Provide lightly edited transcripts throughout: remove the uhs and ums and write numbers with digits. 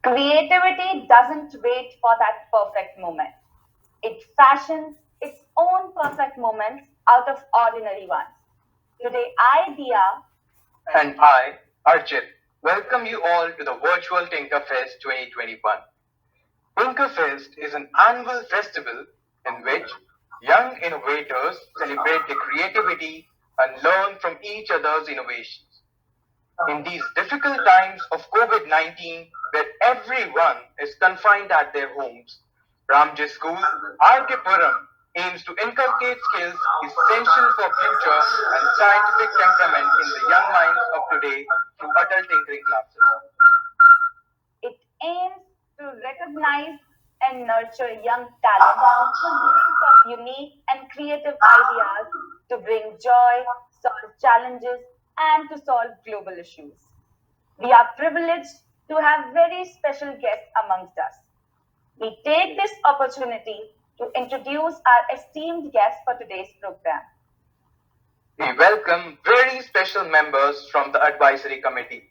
Creativity doesn't wait for that perfect moment. It fashions its own perfect moments out of ordinary ones. Today, Idea. And I, Archit, welcome you all to the virtual Tinkerfest 2021. Tinkerfest is an annual festival in which young innovators celebrate their creativity and learn from each other's innovations. In these difficult times of COVID 19, where everyone is confined at their homes, Ramjus School, RK Puram aims to inculcate skills essential for future and scientific temperament in the young minds of today through adult tinkering classes. It aims to recognize and nurture young talent, of unique and creative ideas to bring joy, solve challenges, and to solve global issues. We are privileged to have very special guests amongst us. We take this opportunity to introduce our esteemed guests for today's program. We welcome very special members from the advisory committee,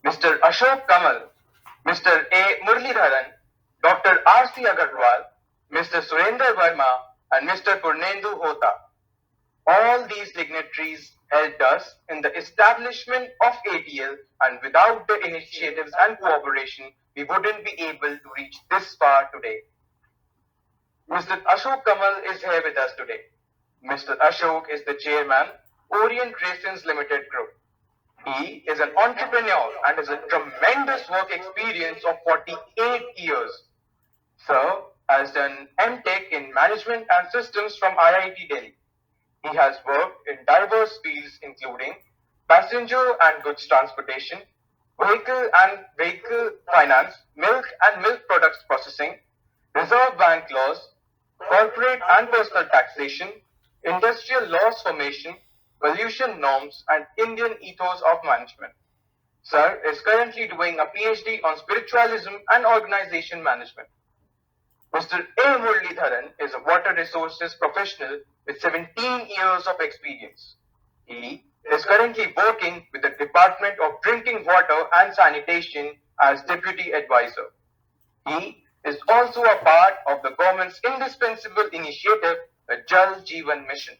Mr. Ashok Kamal, Mr. A. Muralidharan, Dr. R.C. Agarwal, Mr. Surendra Verma, and Mr. Purnendu Hota. All these dignitaries helped us in the establishment of ATL, and without their initiatives and cooperation, we wouldn't be able to reach this far today. Mr. Ashok Kamal is here with us today. Mr. Ashok is the chairman, Orient Raisins Limited Group. He is an entrepreneur and has a tremendous work experience of 48 years. Sir has done MTech in Management and Systems from IIT Delhi. He has worked in diverse fields including passenger and goods transportation, vehicle finance, milk and milk products processing, Reserve Bank laws, corporate and personal taxation, industrial laws formation, pollution norms, and Indian ethos of management. Sir is currently doing a PhD on spiritualism and organization management. Mr. A. Muralidharan is a water resources professional with 17 years of experience. He is currently working with the Department of Drinking Water and Sanitation as Deputy Advisor. He is also a part of the government's indispensable initiative, the Jal Jeevan Mission.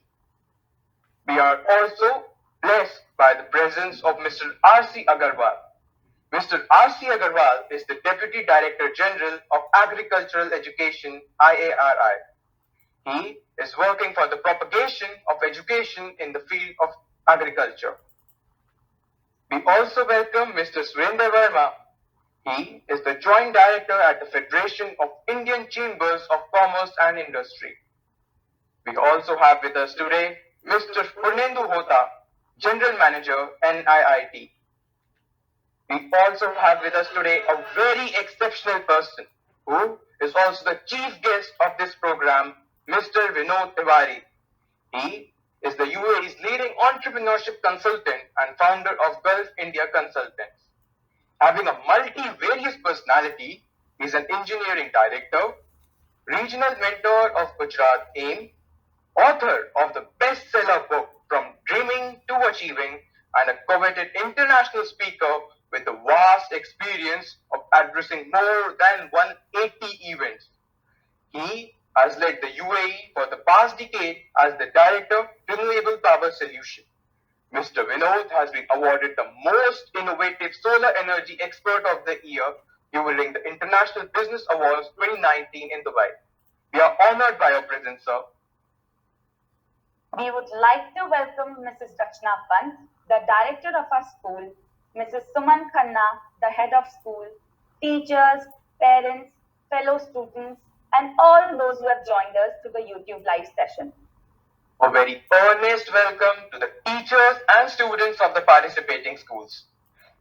We are also blessed by the presence of Mr. R.C. Agarwal. Mr. R.C. Agarwal is the Deputy Director General of Agricultural Education, IARI. He is working for the propagation of education in the field of agriculture. We also welcome Mr. Surendra Verma. He is the Joint Director at the Federation of Indian Chambers of Commerce and Industry. We also have with us today Mr. Purnendu Hota, General Manager, NIIT. We also have with us today a very exceptional person who is also the chief guest of this program, Mr. Vinod Tiwari. He is the UAE's leading entrepreneurship consultant and founder of Gulf India Consultants. Having a multi-various personality, he is an engineering director, regional mentor of Gujarat AIM, author of the bestseller book From Dreaming to Achieving, and a coveted international speaker with a vast experience of addressing more than 180 events. He has led the UAE for the past decade as the Director Renewable Power Solution. Mr. Vinod has been awarded the most innovative solar energy expert of the year during the International Business Awards 2019 in Dubai. We are honored by your presence, sir. We would like to welcome Mrs. Rachna Pant, the director of our school, Mrs. Suman Khanna, the head of school, teachers, parents, fellow students, and all those who have joined us to the YouTube live session. A very earnest welcome to the teachers and students of the participating schools.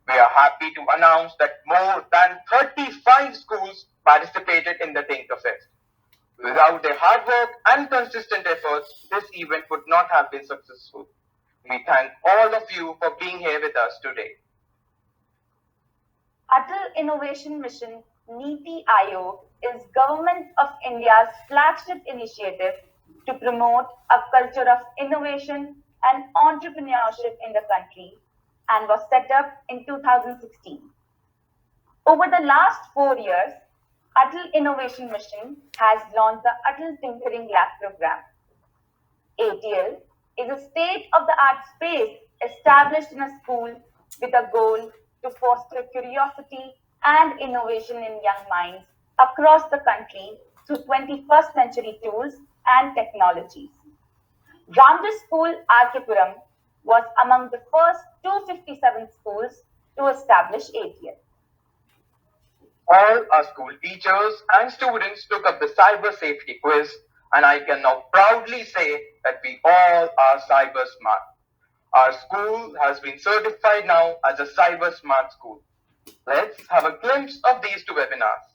We are happy to announce that more than 35 schools participated in the Tinkerfest. Without their hard work and consistent efforts, this event would not have been successful. We thank all of you for being here with us today. Atal Innovation Mission Niti Aayog is Government of India's flagship initiative to promote a culture of innovation and entrepreneurship in the country and was set up in 2016. Over the last 4 years, Atal Innovation Mission has launched the Atal Tinkering Lab program. ATL is a state of the art space established in a school with a goal to foster curiosity and innovation in young minds across the country through 21st century tools and technologies. Ramjus School, Puram, was among the first 257 schools to establish ATL. All our school teachers and students took up the cyber safety quiz, and I can now proudly say that we all are cyber smart. Our school has been certified now as a cyber smart school. Let's have a glimpse of these two webinars.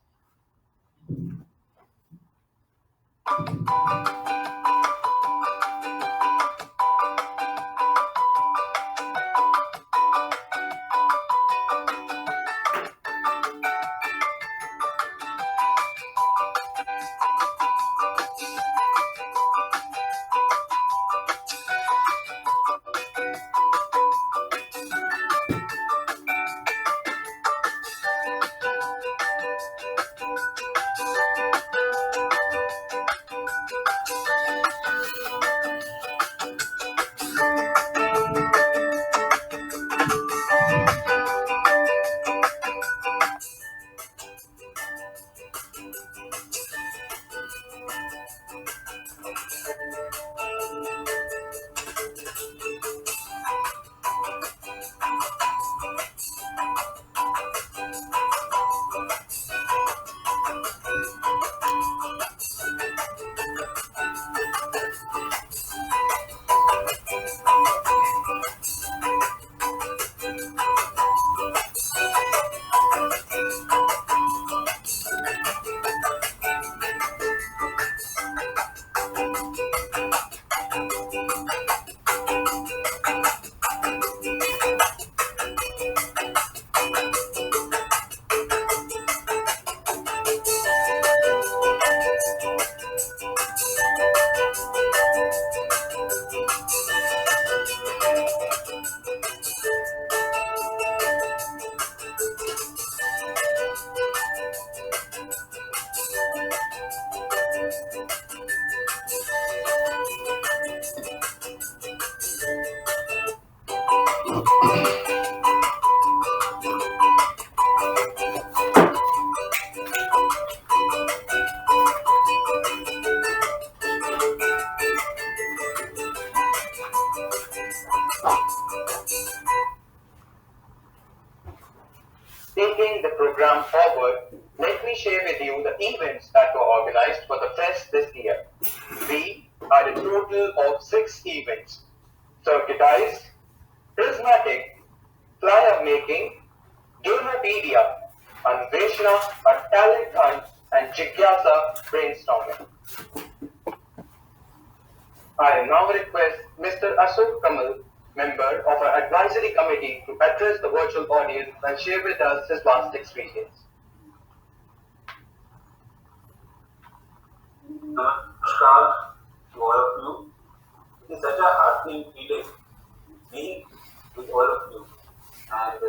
Taking the program forward, let me share with you the events that were organized for the fest this year. We had a total of 6 events: circuitized, prismatic, flyer making, gamepedia, Anveshna, a talent hunt, and Jigyasa brainstorming. I now request Mr. Ashok Kamal, member of our advisory committee, to address the virtual audience and share with us his vast experience. Namaskar to all of you. It is such a heartening feeling being with all of you. And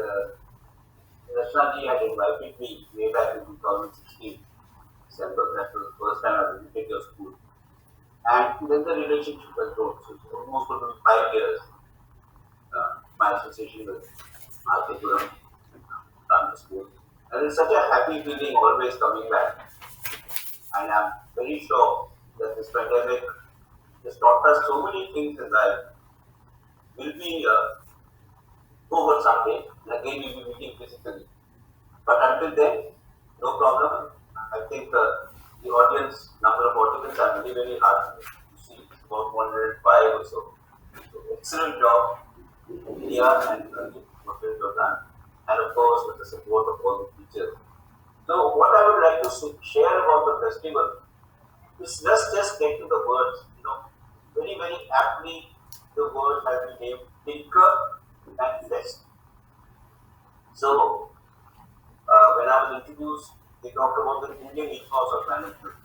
Rashnaji had invited me way back in 2016, December. That was the first time I visited your school. And then the relationship has grown. So it's almost going to be 5 years. My association with Puram, Ramjus School. And it's such a happy feeling always coming back. And I'm very sure that this pandemic has taught us so many things in life. We'll be over someday, and again we'll be meeting physically. But until then, no problem. I think the audience, number of audience are very, very hard to see. It's about 105 or so. So excellent job, India and what you have done. And of course, with the support of all the teachers. So what I would like to share about the festival is let's just get to the words. Very, very aptly the word has been named Tinker and Fest. So when I was introduced, they talked about the Indian ethos of management.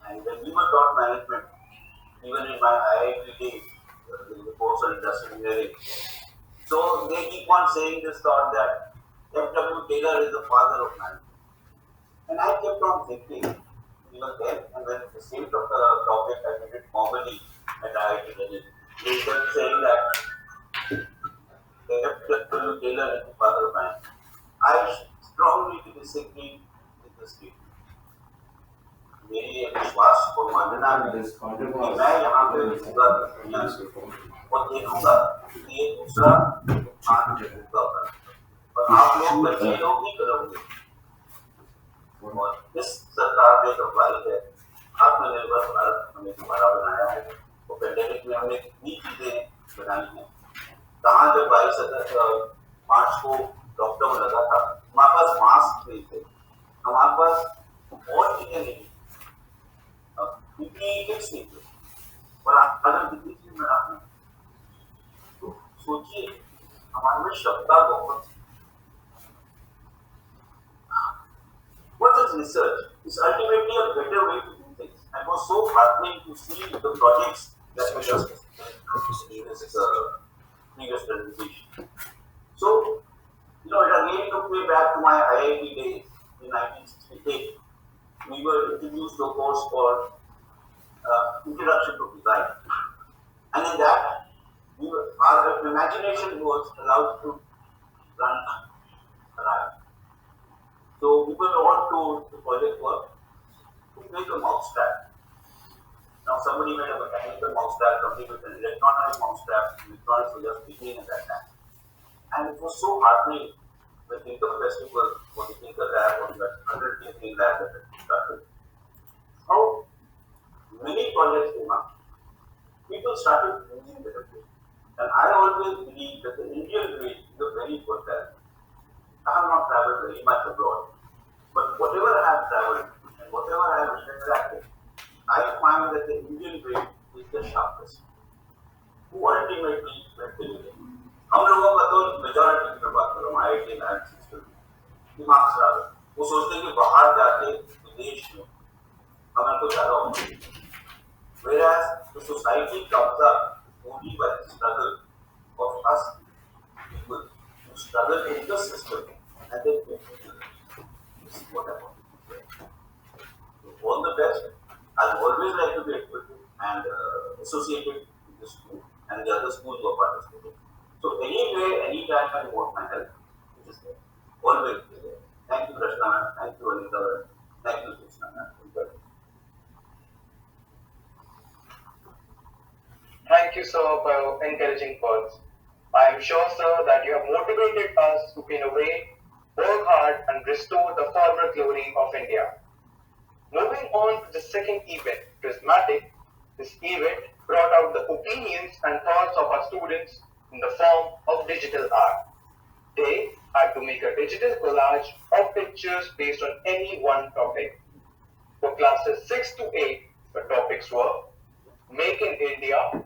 And when we were taught management, even in my IIT days, the course on industrial engineering, so they keep on saying this thought that F.W. Taylor is the father of man. And I kept on thinking, even then, and when the same topic I did it formally at IIT Delhi, they kept saying that F.W. Taylor is the father of man. I strongly disagree with this statement. मेरी ये विश्वास और मानना है कि मैं यहाँ पे रहूंगा दुनिया से और देखूंगा कि ये दूसरा नुकसान होगा और आप लोग बच्चे लोग ही करोगे और इस सरकार ने जो पाई है आत्मनिर्भर भारत हमने दोबारा बनाया है तो पेंडेमिक में हमने कितनी चीजें बनाई हैं कहाँ जब 22 मार्च को लॉकडाउन लगा था हमारे पास मास्क नहीं थे हमारे पास और चीजें नहीं कितनी फिक्स नहीं थे और अगर कितनी चीज में आपने तो सोचिए हमारे में क्षमता बहुत what is research is ultimately a better way to do things. And it was so heartening to see the projects that we just in this previous presentation. So, it again took me back to my IIT days in 1968. We were introduced to a course called Introduction to Design. And in that, our imagination was allowed to run around. So we were all told the project work to make a mousetrap. Now somebody made a mechanical mousetrap, somebody with an electronic mousetrap, electronics were just beginning at that time. And it was so heartening when Tinkerfest was or the Tinker Lab or that 100 Tinker Lab that had started. How many projects came up. People started using better way. And I always believe that the Indian way is a very fertile. I have not traveled very much abroad. But whatever I have traveled and whatever I have interacted, I find that the Indian way is the sharpest. Who ultimately went to it. हम लोगों का तो majority की बात करो IIT lab system दिमाग खराब है वो सोचते हैं कि बाहर जाके विदेश में हमें कुछ ज़्यादा होगा whereas the society comes up only by the struggle of us people who struggle in the system and then this is what I want to say. So all the best. I'll always like to be equipped and associated with the school and the other schools who are participating. So anyway, anytime you want my help, just always be there. Thank you, Krishna. Thank you, Anita. Thank you, Krishna. Thank you, sir, for your encouraging words. I am sure, sir, that you have motivated us to innovate, work hard, and restore the former glory of India. Moving on to the second event, Prismatic, this event brought out the opinions and thoughts of our students in the form of digital art. They had to make a digital collage of pictures based on any one topic. For classes 6 to 8, the topics were Make in India,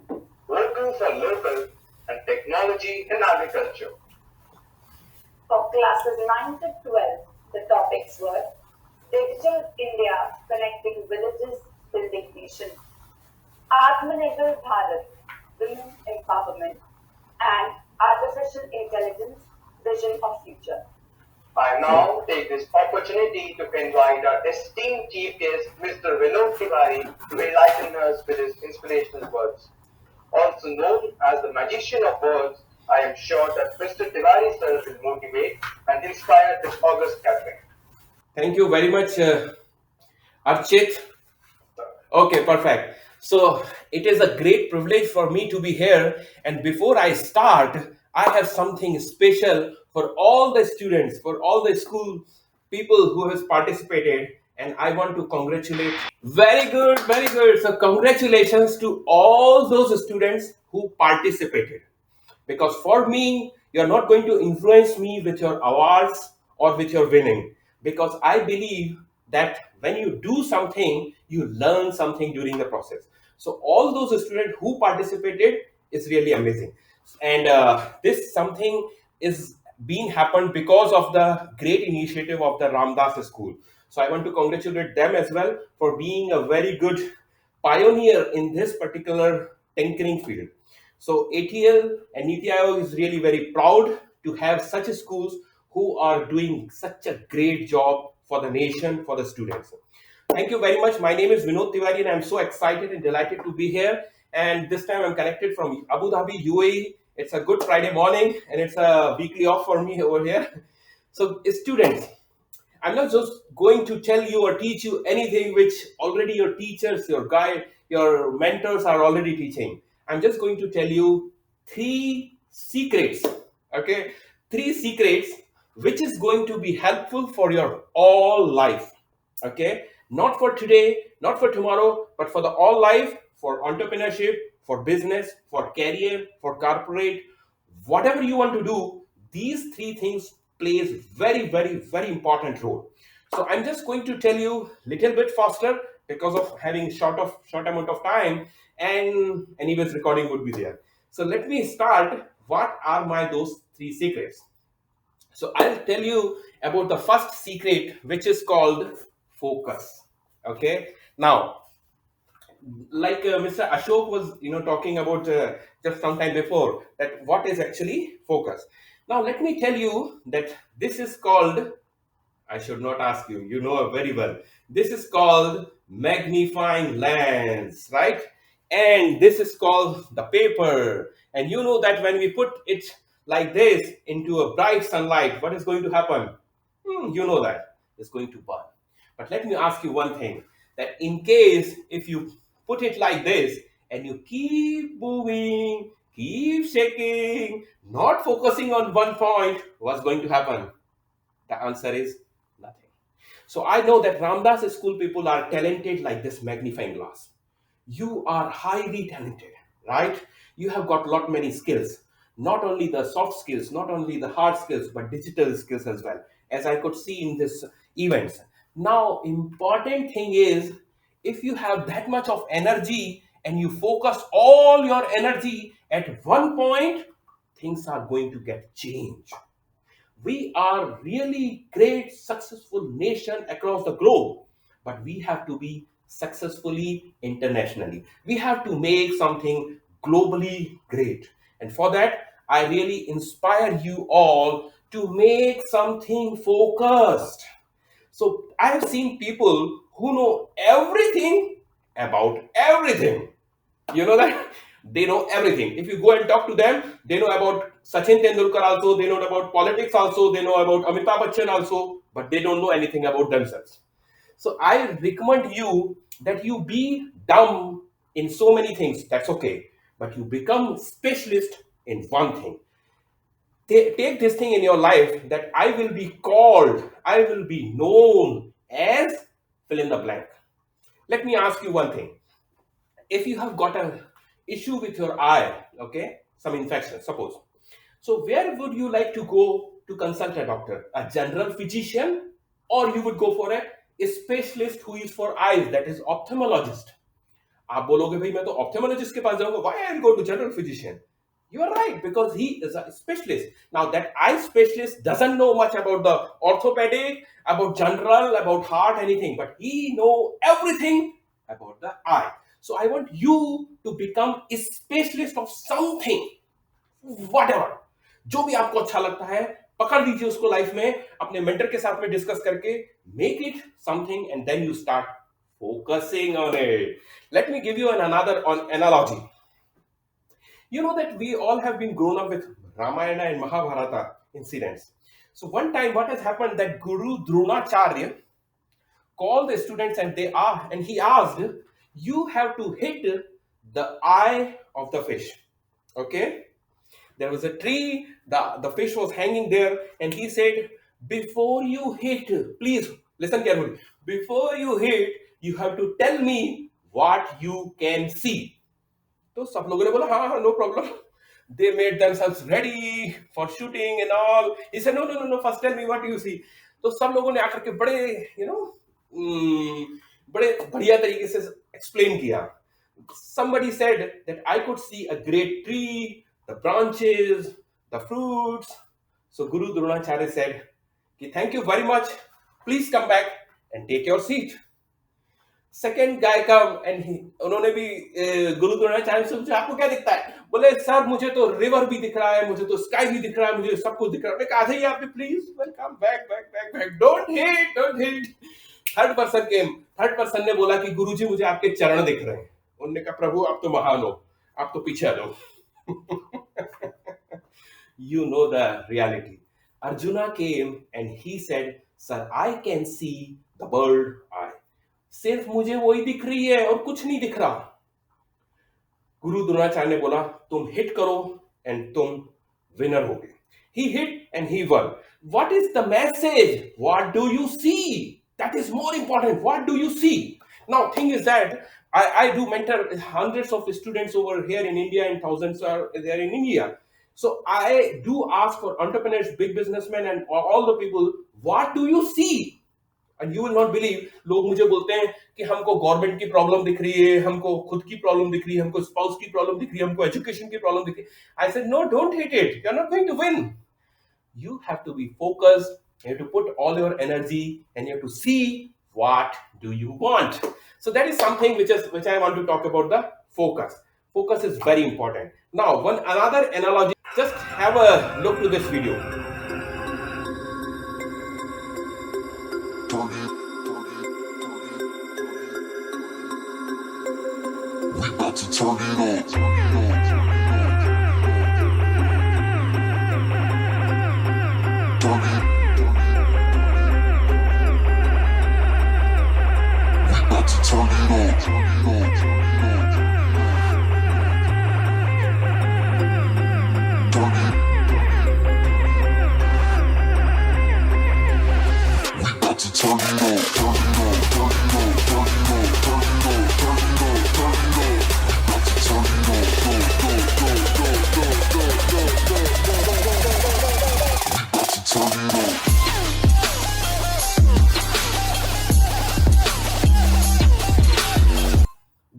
Local for Local, and Technology in Agriculture. For classes 9 to 12, the topics were Digital India connecting villages, building nation, Atmanirbhar Bharat, women empowerment, and artificial intelligence, vision of future. I now take this opportunity to invite our esteemed chief guest, Mr. Vinod Tiwari, to enlighten us with his inspirational words. Also known as the magician of words, I am sure that Mr. Tiwari sir will motivate and inspire this august gathering. Thank you very much, Archit. Okay, perfect. So it is a great privilege for me to be here. And before I start, I have something special for all the students, for all the school people who has participated. And I want to congratulate. Very good, very good. So congratulations to all those students who participated. Because for me, you're not going to influence me with your awards or with your winning. Because I believe that when you do something, you learn something during the process. So all those students who participated is really amazing. And this something is being happened because of the great initiative of the Ramdas School. So I want to congratulate them as well for being a very good pioneer in this particular tinkering field. So ATL and Niti Aayog is really very proud to have such schools who are doing such a great job for the nation, for the students. Thank you very much. My name is Vinod Tiwari, and I'm so excited and delighted to be here. And this time I'm connected from Abu Dhabi, UAE. It's a good Friday morning, and it's a weekly off for me over here. So, students, I'm not just going to tell you or teach you anything which already your teachers, your guide, your mentors are already teaching. I'm just going to tell you three secrets. Okay, three secrets which is going to be helpful for your all life. Okay, not for today, not for tomorrow, but for the all life, for entrepreneurship, for business, for career, for corporate, whatever you want to do. These three things plays very important role. So I'm just going to tell you little bit faster because of having short amount of time, and anyways recording would be there. So let me start. What are my those three secrets? So I'll tell you about the first secret, which is called focus. Okay. Now, like Mr. Ashok was, talking about just some time before, that what is actually focus. Now, let me tell you that this is called, I should not ask you, you know very well. This is called magnifying lens, right? And this is called the paper. And you know that when we put it like this into a bright sunlight, what is going to happen? You know that it's going to burn. But let me ask you one thing, that in case if you put it like this and you keep moving, keep shaking, not focusing on one point, what's going to happen? The answer is nothing. So I know that Ramdas school people are talented like this magnifying glass. You are highly talented, right? You have got lot many skills, not only the soft skills, not only the hard skills, but digital skills as well, as I could see in this events. Now, important thing is, if you have that much of energy and you focus all your energy at one point, things are going to get changed. We are really great successful nation across the globe, but we have to be successfully internationally. We have to make something globally great, and for that I really inspire you all to make something focused. So I have seen people who know everything about everything. You know that they know everything. If you go and talk to them, they know about Sachin Tendulkar also, they know about politics also, they know about Amitabh Bachchan also, but they don't know anything about themselves. So I recommend you that you be dumb in so many things, that's okay, but you become specialist in one thing. Take this thing in your life, that I will be called, I will be known as fill in the blank. Let me ask you one thing. If you have got a issue with your eye, okay, some infection, suppose. So where would you like to go to consult a doctor? A general physician, or you would go for a specialist who is for eyes, that is ophthalmologist. आप बोलोगे भाई मैं तो ophthalmologist के पास जाऊंगा. Why I'll go to general physician? You are right, because he is a specialist. Now that eye specialist doesn't know much about the orthopedic, about general, about heart, anything, but he know everything about the eye. So I want you to become a specialist of something, whatever. जो भी आपको अच्छा लगता है, पकड़ लीजिए उसको life में, अपने मेंटर के साथ में डिस्कस करके make it something, and then you start focusing on it. Let me give you another analogy. You know that we all have been grown up with Ramayana and Mahabharata incidents. So one time, what has happened, that Guru Dronacharya called the students, and he asked, you have to hit the eye of the fish. Okay, there was a tree, the fish was hanging there, and he said, before you hit, please listen carefully, before you hit, you have to tell me what you can see. तो सब लोगों ने बोला हाँ हाँ, no problem. They made themselves ready for shooting and all. He said, no, first tell me what you see. तो सब लोगों ने आकर के बड़े बड़े बढ़िया तरीके से explain किया. Somebody said that I could see a great tree, the branches, the fruits. So Guru Dronacharya said, thank you very much. Please come back and take your seat. Second guy come and उन्होंने भी गुरु द्रोणाचार्य से पूछा आपको क्या दिखता है? बोले sir मुझे तो रिवर भी दिख रहा है, मुझे तो स्काई भी दिख रहा है, मुझे सब कुछ दिख रहा है। आ जाइए आप please, welcome back back back back, don't hit. Third person came, third person ने बोला कि गुरुजी मुझे आपके चरण दिख रहे हैं। उन्होंने कहा प्रभु आप तो महान हो, आप तो पीछे आ जाओ। You know the reality. Arjuna came and he said, sir, I can see the bird eye. सिर्फ मुझे वही दिख रही है और कुछ नहीं दिख रहा। गुरु द्रोणाचार्य ने बोला तुम हिट करो एंड तुम विनर होगे। He hit and he won. What is the message? What do you see? That is more important. What do you see? Now thing is that I do mentor hundreds of students over here in India and thousands are there in India. So I do ask for entrepreneurs, big businessmen and all the people, what do you see? And you will not believe, लोग मुझे बोलते हैं कि हमको government की problem दिख रही है, हमको खुद की प्रॉब्लम दिख रही है, हमको स्पाउस की प्रॉब्लम दिख रही है, हमको एजुकेशन की प्रॉब्लम दिख रही है। I said no, don't hit it. You're not going to win. You have to be focused. You have to put all your energy and you have to see what do you want. So that is something which I want to talk about, the focus. Focus is very important. Now one another analogy, just have a look to this video. We about to turn it on.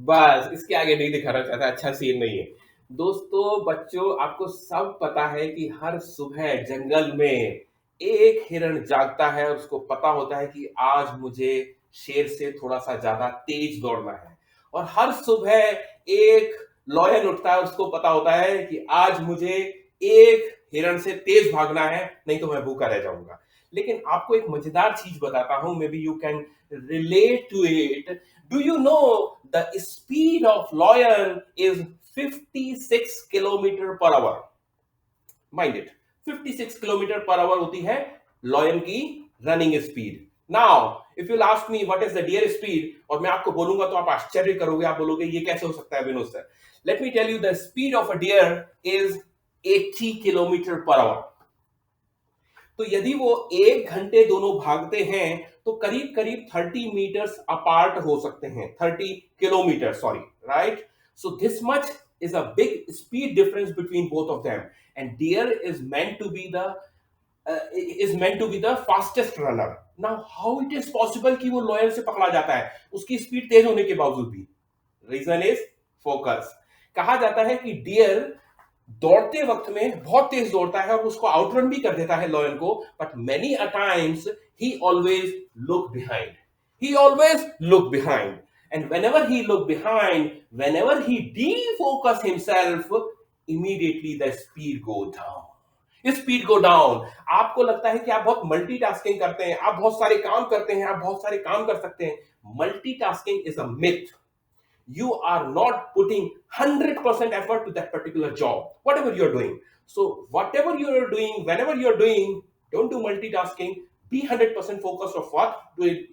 बस इसके आगे नहीं दिखाना चाहता, अच्छा scene नहीं है। दोस्तों बच्चों आपको सब पता है कि हर सुबह जंगल में एक हिरण जागता है और उसको पता होता है कि आज मुझे शेर से थोड़ा सा ज्यादा तेज दौड़ना है। और हर सुबह एक लॉयन उठता है, उसको पता होता है कि आज मुझे एक हिरण से तेज भागना है, नहीं तो मैं भूखा रह जाऊंगा। लेकिन आपको एक मजेदार चीज बताता हूं, maybe you can relate to it. Do you know the speed of lion is 56 kilometer per hour. Mind it, 56 kilometer per hour होती है lion की running speed. Now, if you'll ask me what is the deer speed, और मैं आपको बोलूंगा तो आप आश्चर्य करोगे, आप बोलोगे ये कैसे हो सकता है Vinod sir. Let me tell you, the speed of a deer is 80 kilometer per hour. तो यदि वो एक घंटे दोनों भागते हैं तो करीब करीब 30 मीटर्स अपार्ट हो सकते हैं, 30 kilometre, sorry, right? So this much is a big speed difference between both of them, and deer is meant to be the fastest runner. Now how it is possible कि वो lion से पकड़ा जाता है उसकी स्पीड तेज होने के बावजूद भी? Reason is focus. कहा जाता है कि डियर दौड़ते वक्त में बहुत तेज दौड़ता है और उसको आउटरन भी कर देता है लॉयन को, but many a times he always look behind. He always look behind. And whenever he look behind, whenever he defocus himself, immediately the speed go down. Speed go down. आपको लगता है कि आप बहुत मल्टीटास्किंग करते हैं, आप बहुत सारे काम करते हैं, आप बहुत सारे काम कर सकते हैं। Multitasking is a myth. You are not putting 100% effort to that particular job, whatever you're doing. So whatever you're doing, whenever you're doing, don't do multitasking. Be 100% focused of what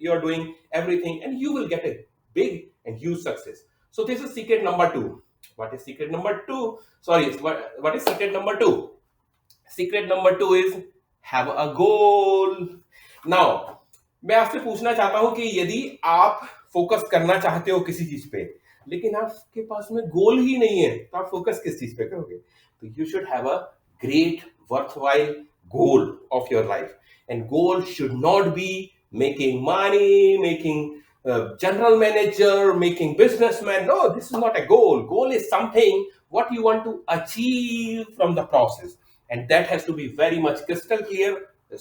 you're doing, everything, and you will get a big and huge success. So this is secret number 2. What is secret number 2? Sorry, what is secret number 2? Secret number 2 is have a goal. Now, मैं आपसे पूछना चाहता हूं कि यदि आप focus करना चाहते हो किसी चीज पे, लेकिन आपके पास में गोल ही नहीं है, तो आप फोकस किस चीज पे करोगे? तो you should have a great worthwhile goal of your life, and goal should not be making money, making general manager, making businessman. No, this is not a goal. Goal is something what you want to achieve from the process, and that has to be very much crystal clear,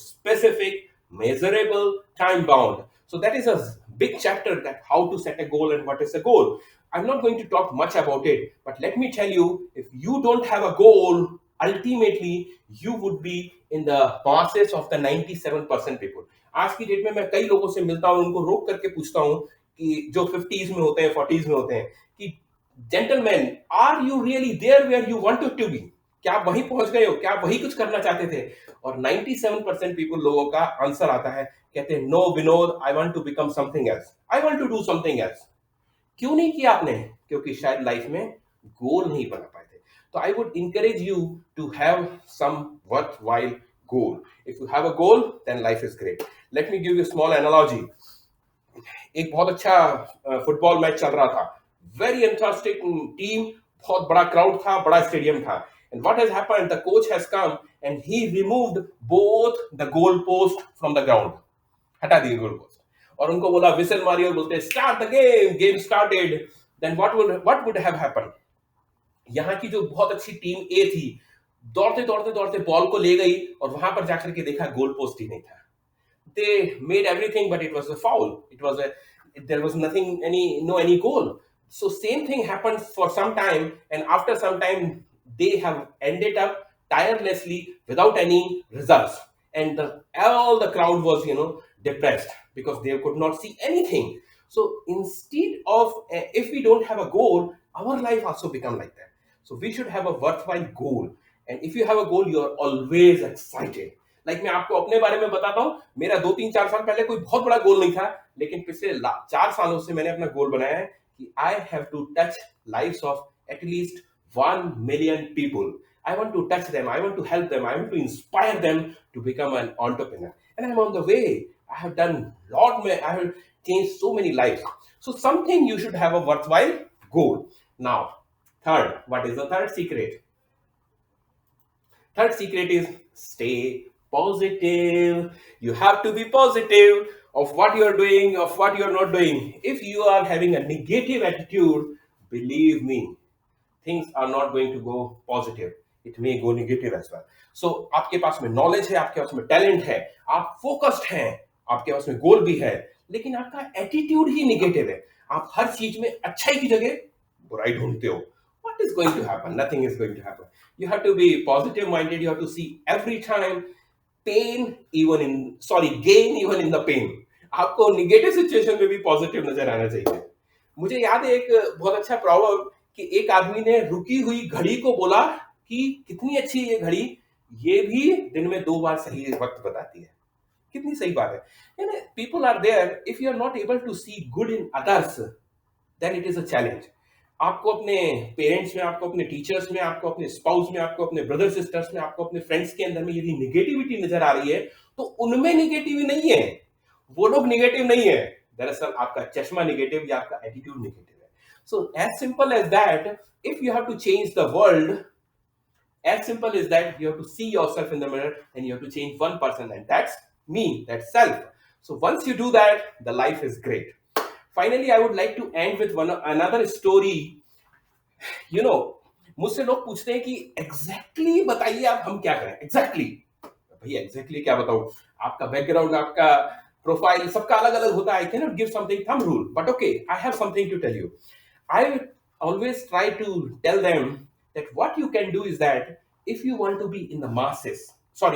specific, measurable, time bound. So that is a big chapter that how to set a goal and what is a goal. I'm not going to talk much about it, but let me tell you, if you don't have a goal, ultimately you would be in the masses of the 97% people. आज की date में मैं कई लोगों से मिलता हूँ, उनको रोक करके पूछता हूँ कि जो 50s में होते हैं, 40s में होते हैं, कि gentleman, are you really there where you wanted to be? क्या आप वहीं पहुंच गए हो? क्या आप वही कुछ करना चाहते थे? और 97% पीपल लोगों का आंसर आता है, कहते हैं no Vinod, I want to become something else, I want to do something else. क्यों नहीं किया आपने? क्योंकि शायद लाइफ में गोल नहीं बना पाए थे। तो I would encourage you to have some worthwhile goal. If you have a goal, then life is great. Let me give you small analogy. एक बहुत अच्छा फुटबॉल मैच चल रहा था, वेरी इंटरेस्टिंग टीम, बहुत बड़ा क्राउड था, बड़ा स्टेडियम था, and what has happened, the coach has come and he removed both the goal post from the ground, हटा दिए गोल पोस्ट, और उनको बोला विसल मारी और बोलते start the game, game started. Then what would have happened? यहाँ की जो बहुत अच्छी टीम ए थी, दौड़ते दौड़ते दौड़ते बॉल को ले गई और वहां पर जाकर के देखा गोल पोस्ट ही नहीं था। They made everything, but it was a foul. There was nothing, any goal. So same thing happened for some time, and after some time they have ended up tirelessly without any results, and all the crowd was depressed because they could not see anything. So instead of if we don't have a goal, our life also become like that. So we should have a worthwhile goal, and if you have a goal, you are always excited. मैं आपको अपने बारे में बताता हूं, मेरा 2 3 4 साल पहले कोई बहुत बड़ा गोल नहीं था, लेकिन पिछले 4 सालों से मैंने अपना गोल बनाया है कि I have to touch lives of at least 1 million people. I want to touch them, I want to help them, I want to inspire them to become an entrepreneur, and I am on the way. I have done lot में, I have change so many lives. So something you should have a worthwhile goal. Now third, what is the third secret? Third secret is stay positive. You have to be positive of what you are doing, of what you are not doing. If you are having a negative attitude, believe me, things are not going to go positive. It may go negative as well. So आपके पास में knowledge है, आपके पास में talent है, आप focused हैं, आपके पास में गोल भी है, लेकिन आपका एटीट्यूड ही निगेटिव है। आप हर चीज में अच्छाई की जगह बुराई ढूंढते हो। What is going to happen? Nothing is going to happen. You have to be positive minded. You have to see every time gain even in the pain. आपको निगेटिव सिचुएशन में भी पॉजिटिव नजर आना चाहिए। मुझे याद है एक बहुत अच्छा प्रॉवर्ब कि एक आदमी ने रुकी हुई घड़ी को बोला कि कितनी अच्छी ये घड़ी, ये भी दिन में 2 बार सही वक्त बताती है। कितनी सही बात है। People are there, if you are not able to see good in others, then it is a challenge. आपको अपने पेरेंट्स में, आपको अपने टीचर्स में, आपको अपने स्पाउस में, आपको अपने ब्रदर सिस्टर्स में, आपको अपने फ्रेंड्स के अंदर में यदि निगेटिविटी नजर आ रही है, तो उनमें निगेटिव नहीं है, वो लोग निगेटिव नहीं है, दरअसल आपका चश्मा निगेटिव या आपका एटीट्यूड निगेटिव है। So as simple as that, if you have to change the world, as simple as that, you have to see yourself in the mirror and you have to change one person, and that's me, that's self. So once you do that, the life is great. Finally, I would like to end with another story. मुझसे लोग पूछते हैं कि exactly बताइए आप हम क्या करें। एग्जैक्टली भैया, एग्जैक्टली क्या बताऊं? आपका बैकग्राउंड, आपका प्रोफाइल सबका अलग अलग होता है। I can not give something thumb rule, but okay, I have something to tell you. I always try to tell them that what you can do is that if you want to be in the masses,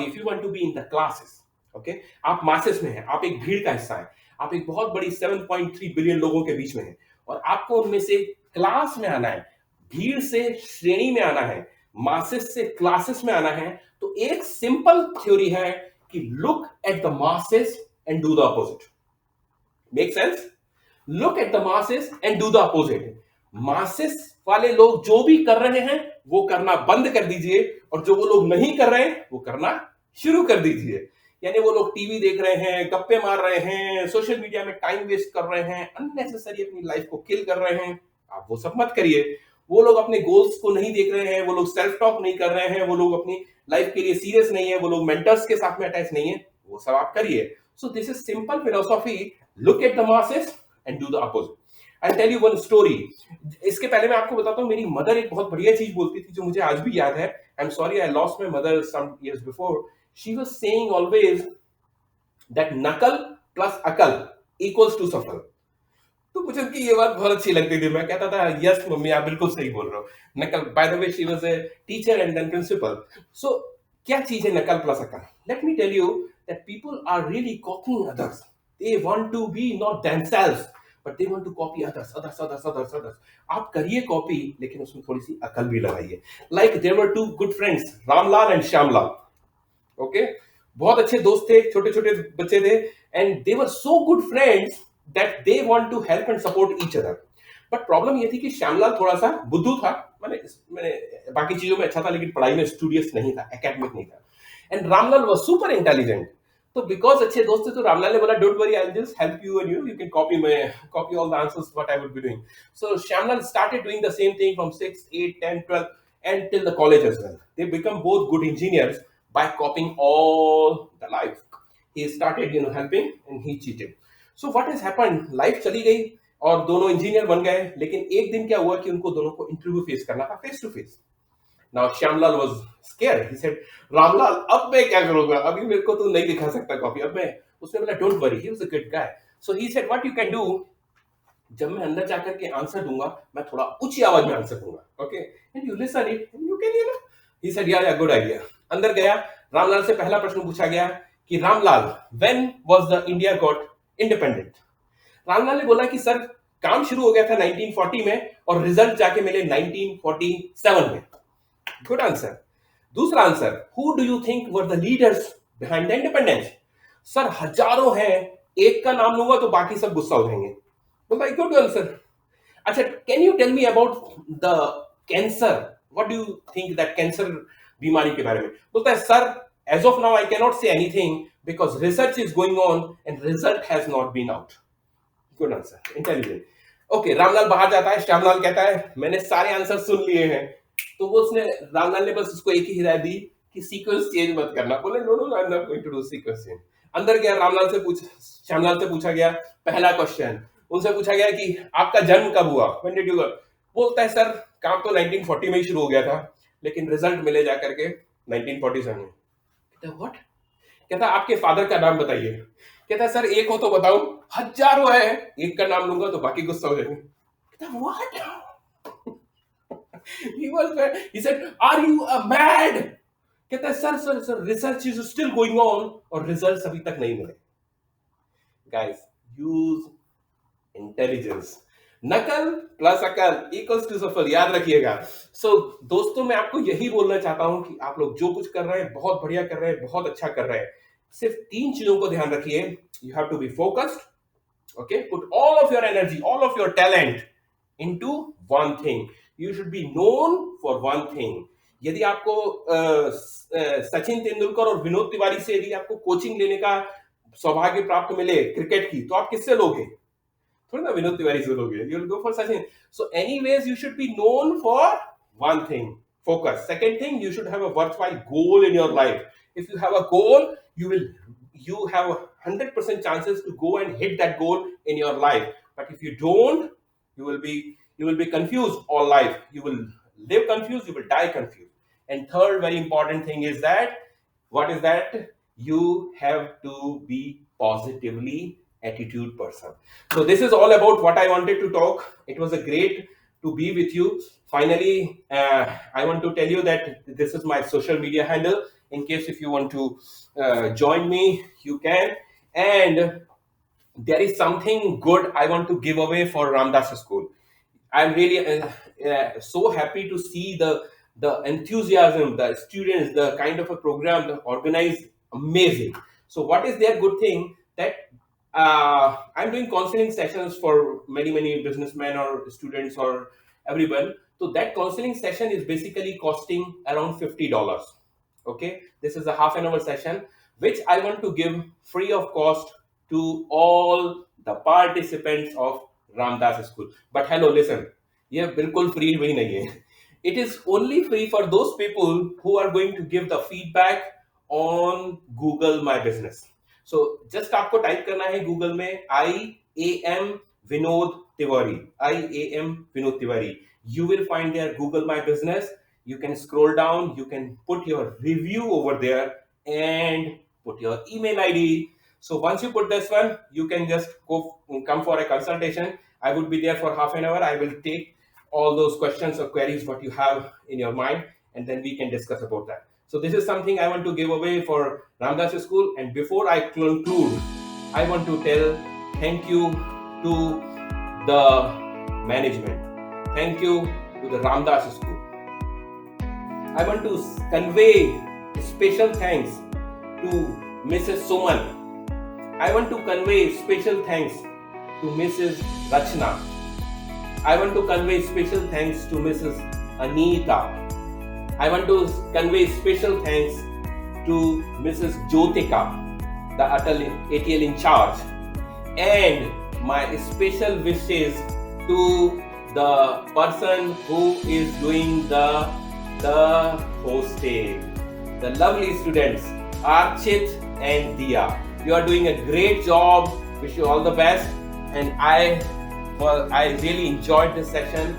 if you want to be in the classes, okay, आप masses में हैं, आप एक भीड़ का हिस्सा हैं, आप एक बहुत बड़ी 7.3 बिलियन लोगों के बीच में हैं, और आपको उनमें से क्लास में आना है, भीड़ से श्रेणी में आना है, masses से क्लासेस में आना है, तो एक सिंपल थ्योरी है कि look at the masses and do the opposite. Make sense? Look at the masses and do the opposite. Masses वाले लोग जो भी कर रहे हैं वो करना बंद कर दीजिए, और जो वो लोग नहीं कर रहे हैं वो करना शुरू कर दीजिए। यानी वो लोग टीवी देख रहे हैं, गप्पे मार रहे हैं, सोशल मीडिया में टाइम वेस्ट कर रहे हैं, अननेसेसरी अपनी लाइफ को किल कर रहे हैं, आप वो सब मत करिए। वो लोग अपने गोल्स को नहीं देख रहे हैं, वो लोग सेल्फ टॉक नहीं कर रहे हैं, वो लोग अपनी लाइफ के लिए सीरियस नहीं है, वो लोग मेंटर्स के साथ में अटैच नहीं है, वो सब आप करिए। So this is simple philosophy, look at the masses and do the opposite. I tell you one story. इसके पहले मैं आपको बताता हूँ, मेरी मदर एक बहुत बढ़िया चीज बोलती थी जो मुझे आज भी याद है। I am sorry, I lost my mother some years before. She was saying always that नकल प्लस अकल इक्वल्स टू सफल। तो मुझे उनकी ये बात बहुत अच्छी लगती थी। मैं कहता था यस मम्मी आप बिल्कुल सही बोल रहे हो। नकल, by the way she was a teacher and then principal. So क्या चीज है नकल प्लस अकल? Let me tell you that people are really copying others. They want to be not themselves but they want to copy others others others others others. आप करिए copy लेकिन उसमें थोड़ी सी अकल भी लगाइए। Like there were two good friends, Ramlal and Shyamlal. Okay, बहुत अच्छे दोस्त थे, छोटे छोटे बच्चे थे, and they were so good friends that they want to help and support each other. But problem ये थी कि श्यामलाल थोड़ा सा बुद्धू था। मैंने मैंने बाकी चीजों में अच्छा था लेकिन पढ़ाई में स्टूडियस नहीं था, एकेडमिक नहीं था। And Ramlal was super intelligent. तो बिकॉज अच्छे दोस्त थे तो रामलाल ने बोला don't worry I will just help you and you can copy all the answers what I would be doing. So Shyamlal started doing the same thing from 6 8 10 12 and till the college as well. They become both good engineers by copying all the life. He started, helping and he cheated. So what has happened? Life चली गई और दोनों engineer बन गए, लेकिन एक दिन क्या हुआ कि उनको दोनों को इंटरव्यू फेस करना था face to face. Now Shyamlal was scared. He said Ramlal अब मैं क्या करूंगा, अभी मेरे को तू नहीं दिखा सकता कॉपी, अब मैं। उसने बोला don't worry, he was a good guy. So he said what you can do, जब मैं अंदर जाकर के आंसर दूंगा मैं थोड़ा ऊंची आवाज में आंसर दूंगा, okay, and you listen it and you can he said या गुड आइडिया। अंदर गया, रामलाल से पहला प्रश्न पूछा गया कि Ramlal when was the India got independent? Ramlal ने बोला कि सर काम शुरू हो गया था 1940 में और रिजल्ट जाके मिले 1947 में। Good answer. दूसरा answer, who do you think were the leaders behind the independence? Sir हजारों हैं, एक का नाम लूंगा तो बाकी सब गुस्सा हो जाएंगे। बोला गुड आंसर। अच्छा, can you tell me about the cancer, what do you think that cancer बीमारी के बारे में? बोलता है sir as of now I can not say anything because research is going on and result has not been out. Good answer, intelligent. Okay, Ramlal बाहर जाता है, श्यामलाल कहता है मैंने सारे आंसर सुन लिए हैं। तो वो उसने रामलाल ने बस उसको एक ही हिदायत दी कि सीक्वेंस चेंज मत करना। बोले no no I am not going to do sequence change. अंदर गया, श्यामलाल से पूछा गया पहला क्वेश्चन। उनसे पूछा गया कि आपका जन्म कब हुआ, व्हेन डिड यू? बोलता है सर काम तो 1940 में ही शुरू हो गया था लेकिन रिजल्ट मिले जाकर के 1947 में। कहता व्हाट? कहता आपके फादर का नाम बताइए। कहता सर एक हो तो बताओ, हजारों है, एक का नाम लूंगा तो बाकी गुस्सा हो जाएंगे। कहता what? he was he said are you a mad? कहता है sir research is still going on और रिजल्ट्स अभी तक नहीं मिले। Guys, use intelligence. नकल प्लस अकल इक्वल्स टू सफल, याद रखिएगा। सो दोस्तों, मैं आपको यही बोलना चाहता हूं कि आप लोग जो कुछ कर रहे हैं बहुत बढ़िया कर रहे हैं, बहुत अच्छा कर रहे हैं। सिर्फ 3 चीजों को ध्यान रखिए। You have to be focused, okay, put all of your energy, all of your talent into one thing. You should be known for one thing. यदि आपको सचिन तेंदुलकर और विनोद तिवारी से यदि आपको कोचिंग लेने का सौभाग्य प्राप्त मिले क्रिकेट की, तो आप किससे लोगे? थोड़ी ना विनोद तिवारी से लोगे, you will go for Sachin. So anyways, you should be known for one thing. Focus. Second thing, you should have a worthwhile goal in your life. If you have a goal, you have 100% chances to go and hit that goal in your life. But if you don't, you will be confused all life. You will live confused, you will die confused. And third very important thing is that, what is that? You have to be positively attitude person. So this is all about what I wanted to talk. It was a great to be with you. Finally, I want to tell you that this is my social media handle. In case if you want to join me, you can. And there is something good I want to give away for Ramdas School. I'm really so happy to see the enthusiasm, the students, the kind of a program, the organized, amazing. So what is their good thing that I'm doing counseling sessions for many businessmen or students or everyone. So that counseling session is basically costing around $50. Okay, this is a half an hour session which I want to give free of cost to all the participants of Ramdas School. But hello, listen, ये बिल्कुल free भी नहीं है. It is only free for those people who are going to give the feedback on Google My Business. So just आपको type करना है Google में IAM Vinod Tiwari, IAM Vinod Tiwari. You will find there Google My Business. You can scroll down, you can put your review over there and put your email ID. So once you put this one, you can just come for a consultation. I would be there for half an hour. I will take all those questions or queries what you have in your mind, and then we can discuss about that. So this is something I want to give away for Ramdas School. And before I conclude, I want to tell thank you to the management. Thank you to the Ramdas School. I want to convey special thanks to Mrs. Soman. I want to convey special thanks to Mrs. Rachna. I want to convey special thanks to Mrs. Anita. I want to convey special thanks to Mrs. Jyotika, the ATL in charge. And my special wishes to the person who is doing the hosting, the lovely students Archit and Dia. You are doing a great job. Wish you all the best. And I really enjoyed this session,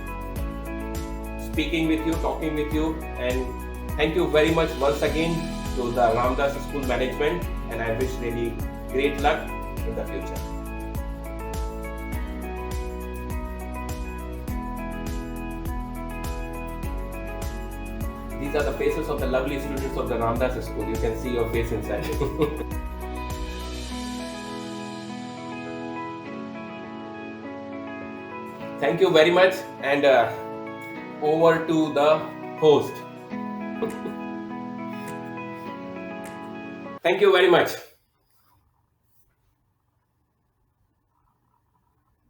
speaking with you, talking with you, and thank you very much once again to the Ramdas School management. And I wish really great luck in the future. These are the faces of the lovely students of the Ramdas School. You can see your face inside. Thank you very much, and over to the host. Thank you very much.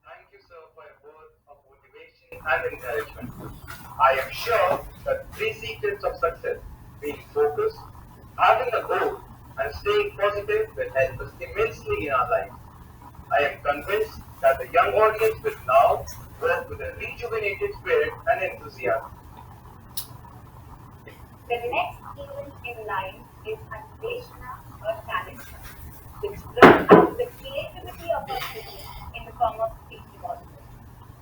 Thank you, sir, for your words of motivation and encouragement. I am sure that three secrets of success, being focused, having a goal, and staying positive, will help us immensely in our lives. I am convinced that the young audience will now work with a rejuvenated spirit and enthusiasm. The next event in line is Adveshna or talent, which brings out the creativity of our students in the form of speaking models.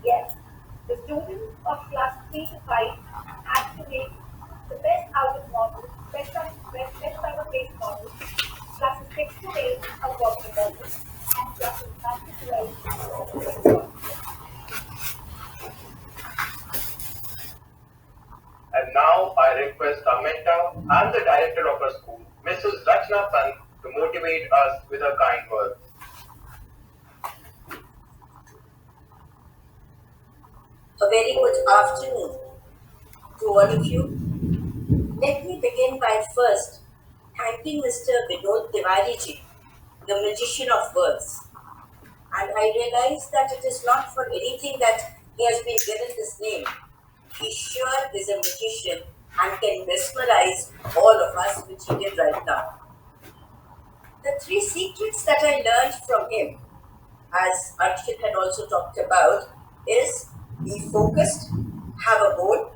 Yes, the students of class 3 to 5 had to make the best out of models, best out of base models, classes 6 to 8 of water models, and classes 9 to 12 And now I request our mentor and the director of our school, Mrs. Rachna Pant, to motivate us with her kind words. A very good afternoon to all of you. Let me begin by first thanking Mr. Vinod Tiwari ji, the magician of words. And I realize that it is not for anything that he has been given this name. He sure is a magician and can mesmerize all of us, which he did right now. The three secrets that I learned from him, as Archit had also talked about, is be focused, have a goal,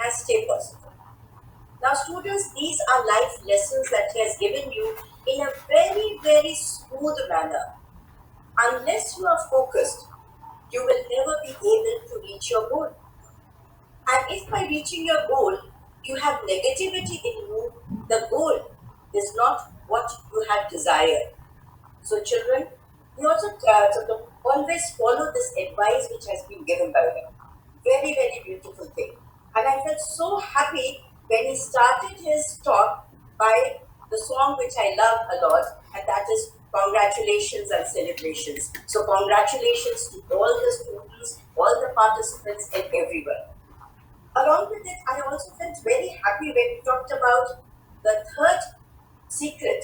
and stay positive. Now, students, these are life lessons that he has given you in a very, very smooth manner. Unless you are focused, you will never be able to reach your goal. And if by reaching your goal, you have negativity in you, the goal is not what you had desired. So, children, we also sort of always follow this advice which has been given by him. Very, very beautiful thing. And I felt so happy when he started his talk by the song which I love a lot, and that is Congratulations and Celebrations. So, congratulations to all the students, all the participants, and everyone. Along with it, I also felt very happy when we talked about the third secret,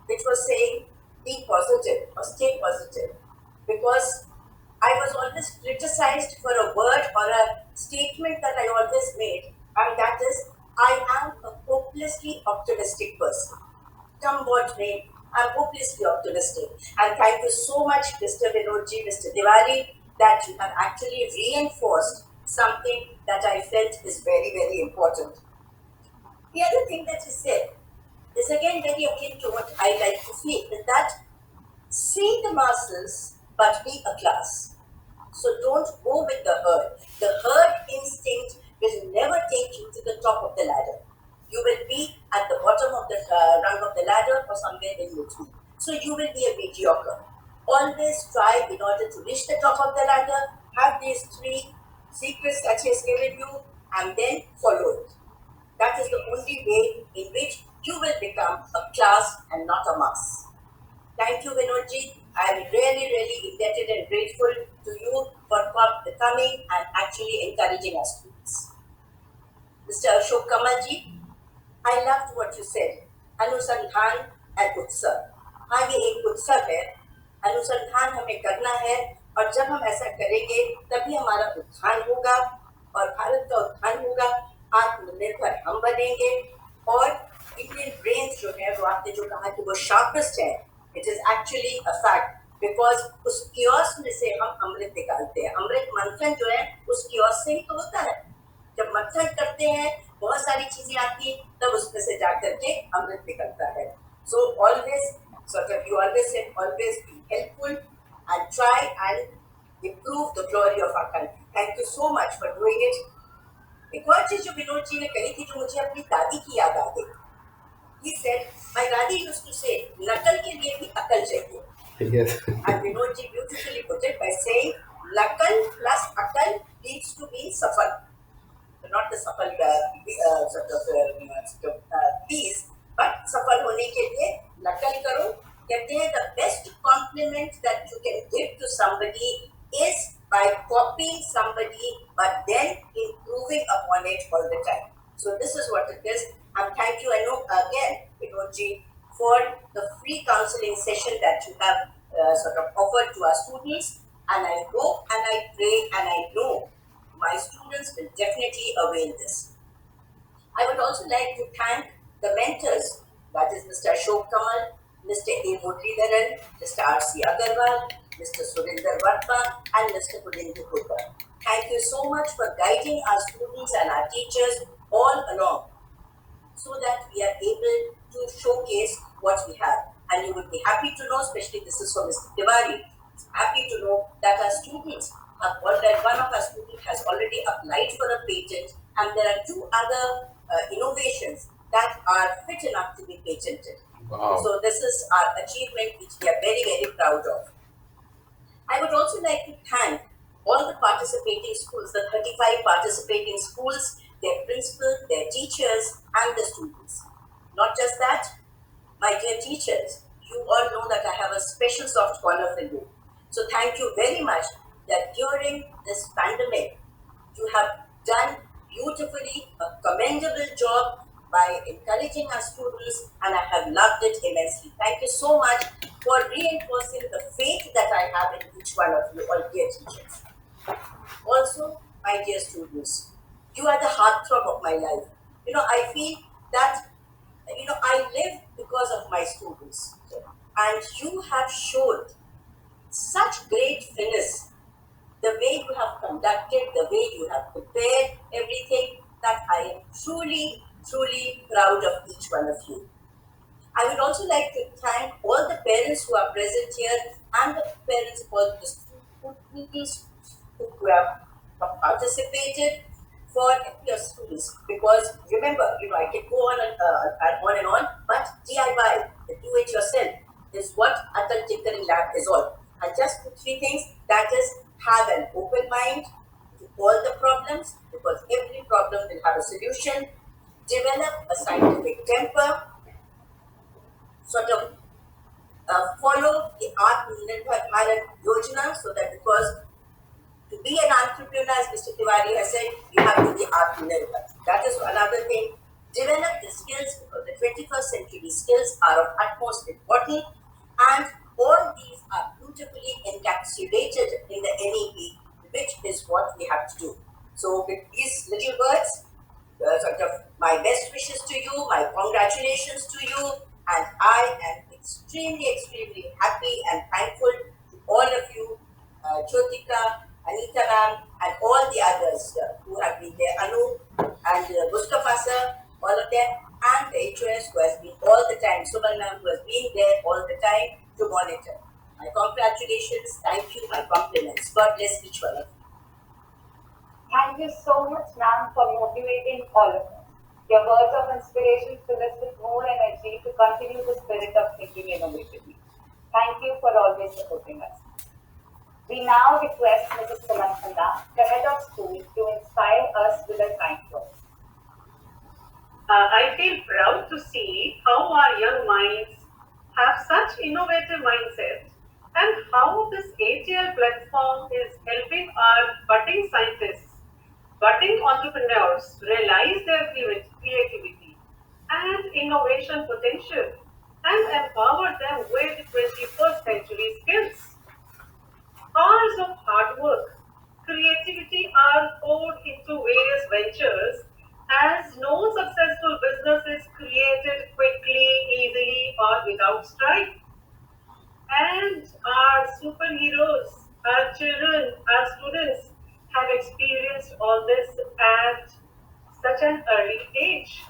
which was saying be positive or stay positive. Because I was always criticized for a word or a statement that I always made, and that is I am a hopelessly optimistic person. Come what may, I'm hopelessly optimistic. And thank you so much, Mr. Vinodji, Mr. Tiwari, that you have actually reinforced something that I felt is very, very important. The other thing that he said is again very akin to what I like to feel, is that see the masses but be a class. So don't go with the herd. The herd instinct will never take you to the top of the ladder. You will be at the bottom of the rung of the ladder or somewhere in between. So you will be a mediocre. Always try in order to reach the top of the ladder, have these three secrets that he has given you, and then follow it. That is the only way in which you will become a class and not a mass. Thank you, Vinodji. I am really, really indebted and grateful to you for coming and actually encouraging our students. Mr. Ashok Kamalji, I loved what you said. अनुसंधान and उत्सव. हाँ, ये एक उत्सव है. अनुसंधान हमें करना है, और जब हम ऐसा करेंगे तभी हमारा उत्थान होगा और भारत का उत्थान होगा. आत्मनिर्भर हम बनेंगे, और इंडियन ब्रेन्स जो है, वो आपने जो कहा कि वो शार्पेस्ट है, it is actually a fact, because उस कियोस में से हम अमृत निकालते हैं. अमृत मंथन जो है उस कियोस से ही तो होता है. जब मंथन करते हैं बहुत सारी चीजें आती हैं, तब उसमें से जाकर के अमृत निकलता है. So always you always said always be helpful and try and improve the glory of our country. Thank you so much for doing it. एक और चीज जो विनोद जी ने कही थी, जो मुझे अपनी दादी की याद आ गई. He said, my daddy used to say, नकल के लिए भी अकल चाहिए. Yes. And Vinod ji beautifully put it by saying, नकल plus अकल leads to being सफल. Not the सफल please, but सफल होने के लिए नकल करो. कहते हैं the best compliment that you can give to somebody is by copying somebody, but then improving upon it all the time. So this is what it is. And thank you, I know again, Vinod ji, for the free counseling session that you have offered to our students. And I hope and I pray and I know my students will definitely avail this. I would also like to thank the mentors, that is Mr. Ashok Kamal, Mr. A. Muralidharan, Mr. R.C. Agarwal, Mr. Surinder Varma, and Mr. Purindu Cooper. Thank you so much for guiding our students and our teachers all along, so that we are able to showcase what we have. And you will be happy to know, especially this is from Mr. Tiwari, happy to know that our students have already, one of our students has already applied for a patent, and there are two other innovations that are fit enough to be patented. Wow. So this is our achievement, which we are very, very proud of. I would also like to thank all the participating schools, the 35 participating schools, their principals, their teachers, and the students. Not just that, my dear teachers, you all know that I have a special soft corner for you. So thank you very much that during this pandemic, you have done beautifully a commendable job by encouraging our students, and I have loved it immensely. Thank you so much for reinforcing the faith that I have in each one of you, all dear teachers. Also, my dear students, you are the heartthrob of my life. I feel that, I live because of my students. And you have showed such great finesse, the way you have conducted, the way you have prepared everything, that I am truly, truly proud of each one of you. I would also like to thank all the parents who are present here, and the parents of all the students who have participated for your students. Because remember, I can go on and on, but DIY, the do it yourself, is what Atal Tinkering Lab is all. And just the three things, that is, have an open mind to all the problems, because every problem will have a solution. Develop a scientific temper, sort of follow the Atmanirbhar Bharat Yojana, so that, because to be an entrepreneur, as Mr. Tiwari has said, you have to be Atmanirbhar. That is another thing. Develop the skills, because the 21st century skills are of utmost importance, and all these are beautifully encapsulated in the NEP, which is what we have to do. So with these little words, sort of my best wishes to you, my congratulations to you, and I am extremely, extremely happy and thankful to all of you, Jyotika, Anita ma'am, and all the others who have been there, Anu and Mustafa sir, all of them, and the HOS who has been all the time, Suman ma'am, who has been there all the time to monitor. My congratulations, thank you, my compliments. God bless each one of you. Thank you so much, ma'am, for motivating all of us. Your words of inspiration fill us with more energy to continue the spirit of thinking innovatively. Thank you for always supporting us. We now request Mrs. Samantha, the head of school, to inspire us with a kind word. I feel proud to see how our young minds have such innovative mindsets and how this ATL platform is helping our budding scientists, budding entrepreneurs realize their creativity and innovation potential and empower them with 21st century skills. Hours of hard work, creativity are poured into various ventures as no successful business is created quickly, easily, or without strife. And our superheroes, our children, our students have experienced all this at such an early age.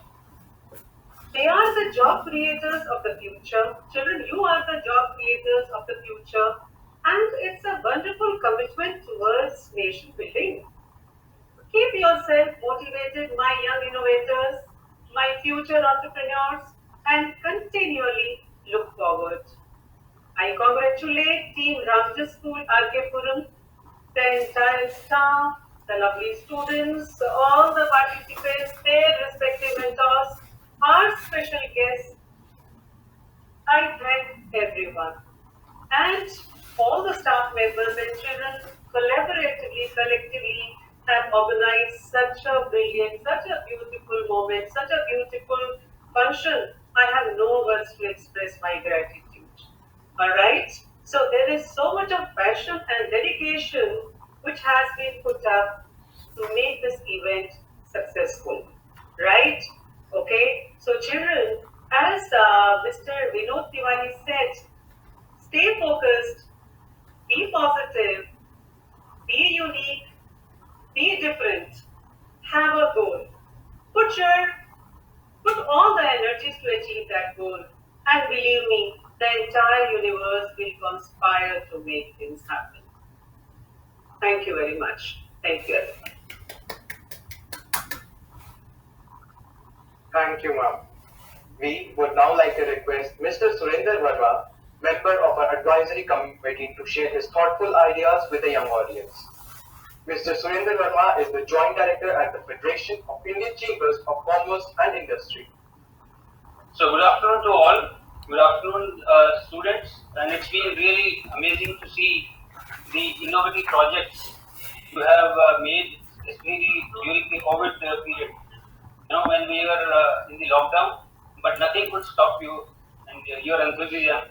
They are the job creators of the future. Children, you are the job creators of the future. And it's a wonderful commitment towards nation building. Keep yourself motivated, my young innovators, my future entrepreneurs, and continually look forward. I congratulate Team Ramjus School, Puram, the entire staff, the lovely students, all the participants, their respective mentors, our special guests. I thank everyone. And all the staff members and children collaboratively, collectively have organized such a brilliant, such a beautiful moment, such a beautiful function. I have no words to express my gratitude. Alright? So there is so much of passion and dedication which has been put up to make this event successful. Right? Okay? So children, as Mr. Vinod Tiwari said, stay focused, be positive, be unique, be different, have a goal. Put your put all the energies to achieve that goal. And believe me, the entire universe will conspire to make things happen. Thank you very much. Thank you, everyone. Thank you, ma'am. We would now like to request Mr. Surinder Verma, member of our advisory committee, to share his thoughtful ideas with the young audience. Mr. Surinder Verma is the Joint Director at the Federation of Indian Chambers of Commerce and Industry. So good afternoon to all. Good afternoon, students. And it's been really amazing to see the innovative projects you have made, especially during the COVID period. When we were in the lockdown, but nothing could stop you and your enthusiasm.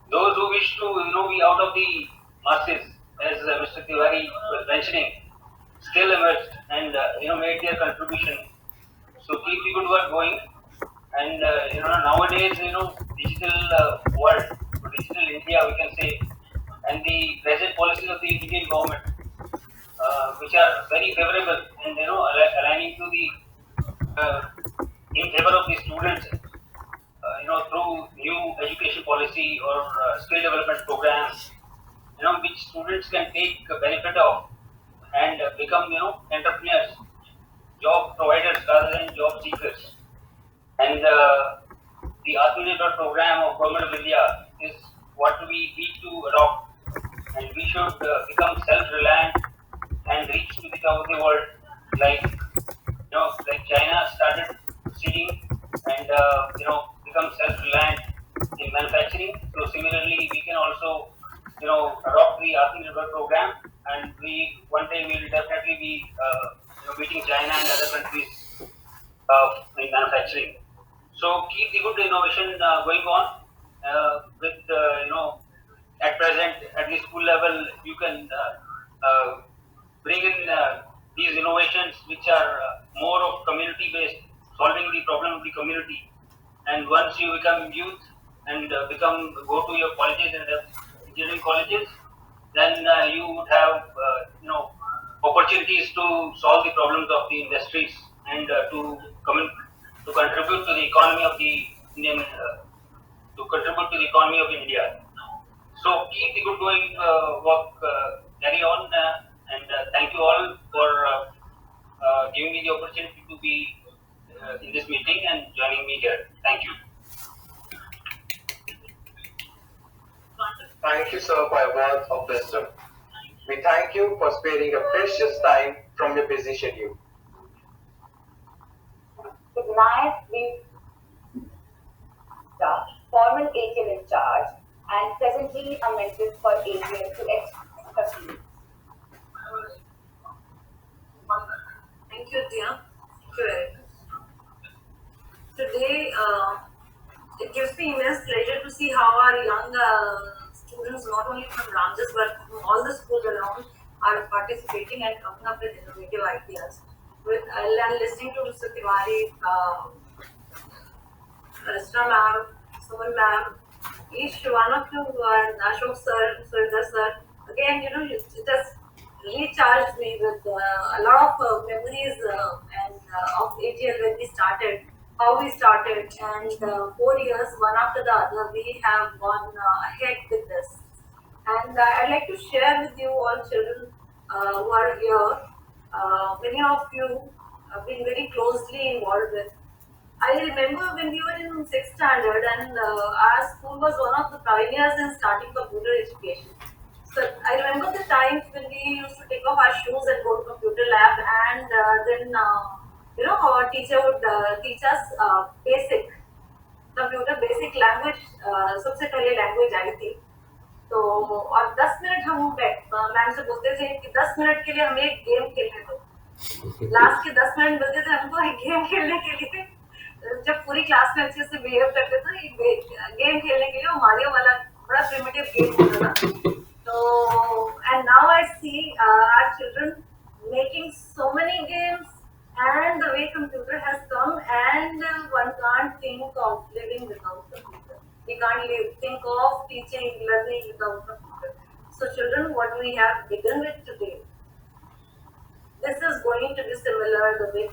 Those who wish to, be out of the masses, as Mr. Tiwari was mentioning, still emerged and made their contribution. So keep the good work going. And nowadays, digital world, digital India, we can say, and the present policies of the Indian government, which are very favorable and aligning to the in favor of the students, through new education policy or skill development programs, which students can take benefit of and become, entrepreneurs, job providers rather than job seekers. And the Atmanirbhar program of Government of India is what we need to adopt, and we should become self-reliant and reach to the top of the world, like like China started seeding and become self-reliant in manufacturing. So similarly, we can also adopt the Atmanirbhar program, and we one day we will definitely be beating China and other countries in manufacturing. So keep the good innovation going on with at present at the school level you can bring in these innovations which are more of community based, solving the problem of the community. And once you become youth and go to your colleges and engineering colleges, then you would have opportunities to solve the problems of the industries and to contribute to the economy of the Indian to contribute to the economy of India. So keep the good going work, carry on, and thank you all for giving me the opportunity to be in this meeting and joining me here. Thank you. Thank you, sir, for your words of wisdom. We thank you for sparing a precious time from your busy schedule. With nice brief staff, formal ATL in charge, and presently a mentor for ATL to express her feelings. Thank you, Dia. Thank you, Eric. Today, it gives me immense pleasure to see how our young students, not only from Ramjus but from all the schools around, are participating and coming up with innovative ideas. With and listening to Mr. Tiwari, Rachna ma'am, Suman ma'am, each one of you, and Ashok sir, Surendra sir, again, it has recharged me with a lot of memories of ATL when we started, how we started, and 4 years, one after the other, we have gone ahead with this. And I'd like to share with you all children who are here. Many of you have been very closely involved with. I remember when we were in sixth standard, and our school was one of the pioneers in starting computer education. So I remember the times when we used to take off our shoes and go to computer lab, and then our teacher would teach us basic computer basic language सबसे पहले language I थी तो और 10 minute हम ma'am से बोलते थे कि 10 मिनट के लिए हमें एक गेम खेलने दो लास्ट के 10 मिनट मिलते थे हमको एक गेम खेलने के लिए जब पूरी क्लास में अच्छे से बिहेव करते थे गेम खेलने के लिए वो मारियो वाला बड़ा प्रिमिटिव गेम होता था so and now I see our children making so many games and the way computer has come and one can't think of living without computer. We can't think of teaching, learning without computer. So children, what we have begun with today, this is going to be similar with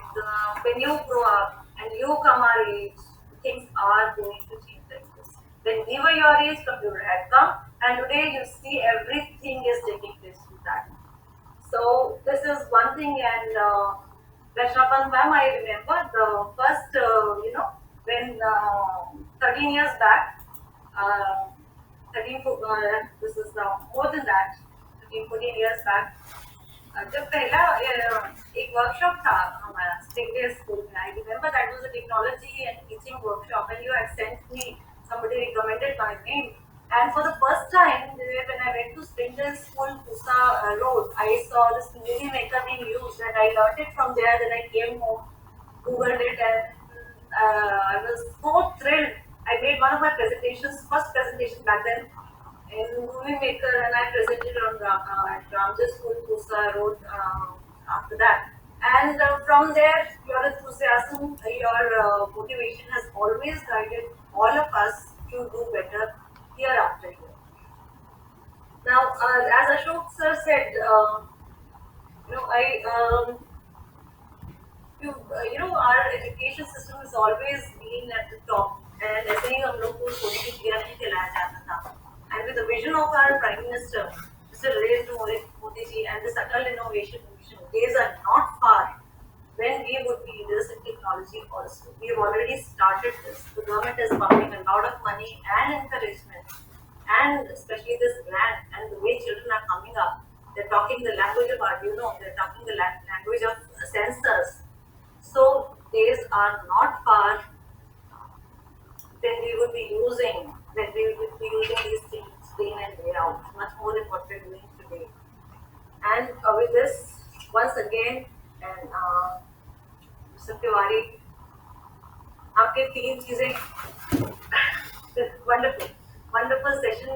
when you grow up and you come our age, things are going to change like this. When we were your age, computer had come, and today you see everything is taking place with that. So this is one thing, and Rashnapan ma'am, I remember the first, when 13 years back, uh, this is now more than that, 13, 14 years back, जब पहला एक workshop था हमारा state school में I remember that was a technology and teaching workshop and you had sent me somebody recommended my name and for the first time when I went to Springdale School Pusa Road I saw this movie maker being used and I learned it from there then I came home googled it and I was so thrilled I made one of my presentations first presentation back then in movie maker and I presented on at Ramjus School, Pusa Road after that. And from there, your enthusiasm, your motivation has always guided all of us to do better year after year. Now, as Ashok sir said, I our education system has always been at the top and ऐसे ही हम लोग को सोने की चिड़िया नहीं खिलाया जाता था and with the vision of our Prime Minister Mr. Narendra Modi ji and this Atal Innovation Mission days are not far when we would be leaders in technology also. We have already started this. The government is pumping a lot of money and encouragement and especially this grant and the way children are coming up. They're talking the language of Arduino, they're talking the language of sensors. So days are not far when we would be using these things day in and day out, much more than what we're doing today. And with this, once again, and Mr. Tiwari, आपके तीन चीजें wonderful session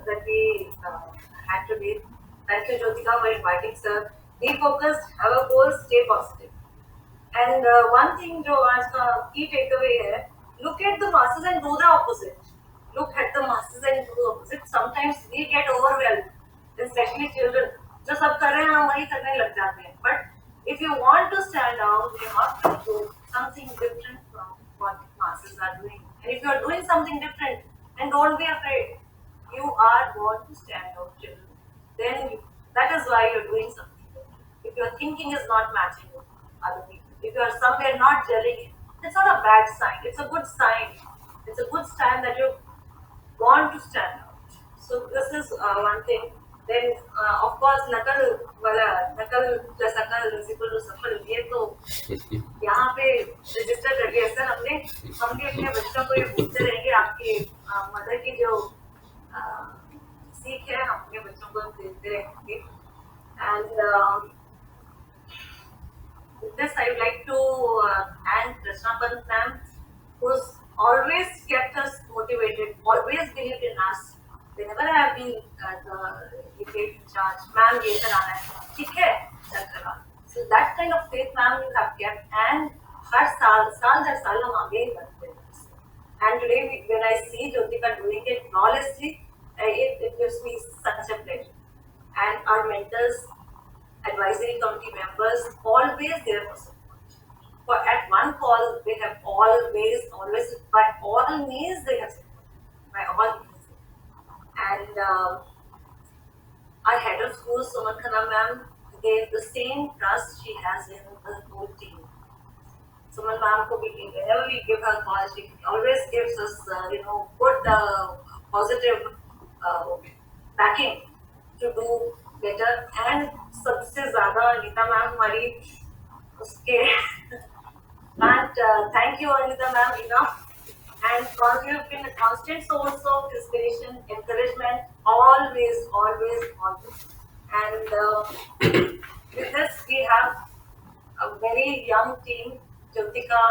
that we had today. Thank you, Jyotika, for inviting sir. Be focused, have a goal, stay positive. And one thing जो आज का key takeaway है, look at the masses and do the opposite. Look at the masses and do the opposite. Sometimes we get overwhelmed, especially children. जो सब कर रहे हैं हम वही करने लग जाते हैं. But if you want to stand out, you have to do something different from what the masses are doing. And if you are doing something different, then don't be afraid. You are going to stand out, children. Then that is why you're doing something different. If your thinking is not matching with other people, if you are somewhere not gelling, it's not a bad sign. It's a good sign. It's a good sign that you want to stand out. So this is one thing. Then of course नकल वाला नकल plus अकल is equal to सफल ये तो यहाँ पे register कर दिया सर हमने हम भी अपने बच्चों को ये बोलते रहेंगे आपकी मदर की जो अ, सीख है हम अपने बच्चों को देते रहेंगे and with this, I would like to thank Krishnapan ma'am, who's always kept us motivated, always believed in us. Whenever I have been the in charge, ma'am, ये कराना है, ठीक है, चल करा. So that kind of faith, ma'am, you have kept, and हर साल हम आगे ही बढ़ते हैं. And today, when I see Jyotika doing it flawlessly, it gives me such a pleasure. And our mentors, advisory committee members, always there for support. For at one call, they have always, by all means, they have supported. By all means. And our head of school, Suman Khanna ma'am, gave the same trust she has in the whole team. Suman ma'am ko bhi whenever we give her call, she always gives us, good positive backing to do better. And सबसे ज़्यादा Anita ma'am हमारी उसके can't thank you Anita ma'am enough. And because you've been a constant source of inspiration, encouragement, always. And with this, we have a very young team, Jyotika,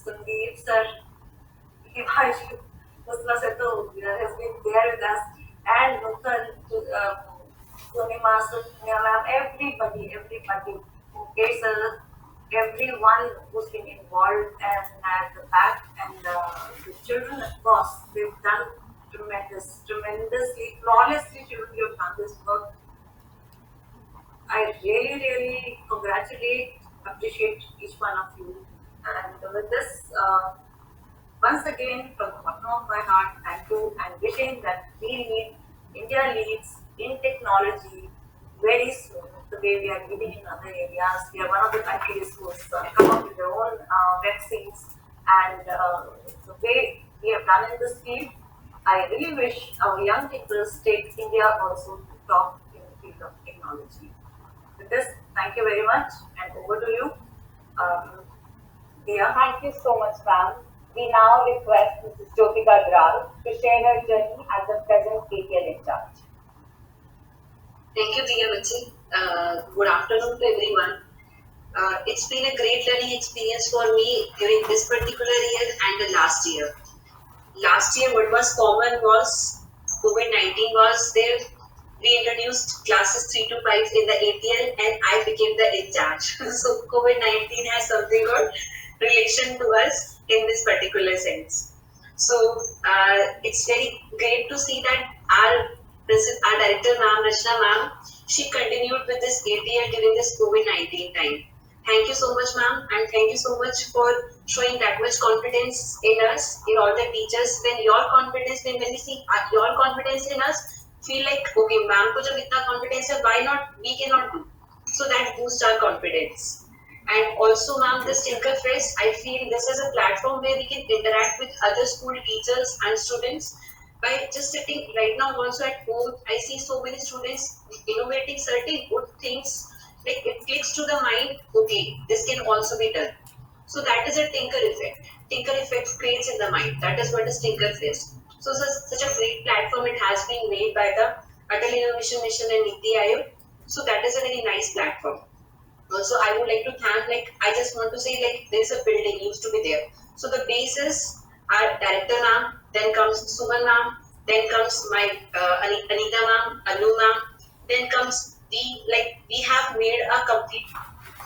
Sandeep sir, Himanshu, Musla Setu has been there with us, and Nutan, Sonima, Sunya ma'am, everybody, Mukesh sir, everyone who's been involved and at the back, and the children, of course, they've done tremendously, flawlessly, children, you've done this work. I really congratulate, appreciate each one of you. And with this, once again, from the bottom of my heart, thank you and wishing that India leads in technology very soon, the way we are leading in other areas. We are one of the countries who has come up with their own vaccines, and the way we have done in this field, I really wish our young people take India also to top in the field of technology. With this, thank you very much, and over to you, Dia. Thank you so much, ma'am. We now request Mrs. Jyotika Dral to share her journey as the present KPL in charge. Thank you, Diya Bachi. Good afternoon to everyone. It's been a great learning experience for me during this particular year and the last year. Last year, what was common was COVID-19 was there. We introduced classes 3 to 5 in the ATL, and I became the in charge. So COVID-19 has something called relation to us in this particular sense. So it's very great to see that our director ma'am, Rachna ma'am, she continued with this ATL during this COVID-19 time. Thank you so much, ma'am, and thank you so much for showing that much confidence in us, in all the teachers. When we see your confidence in us, feel like, okay, ma'am, ko jab itna confidence hai, why not? We cannot do. So that boosts our confidence. And also, ma'am, this Tinkerfest, I feel this is a platform where we can interact with other school teachers and students by just sitting right now also at home. I see so many students innovating certain good things, like it clicks to the mind, okay, this can also be done. So that is a tinker effect. Tinker effect creates in the mind. That is what is Tinkerfest. So such a great platform it has been made by the Atal Innovation Mission and Niti Aayog. So that is a very nice platform. Also, I would like to thank, I just want to say, there's a building used to be there. So the base is our director ma'am, then comes Suman ma'am, then comes my Anita ma'am, Anu ma'am, then comes we have made a complete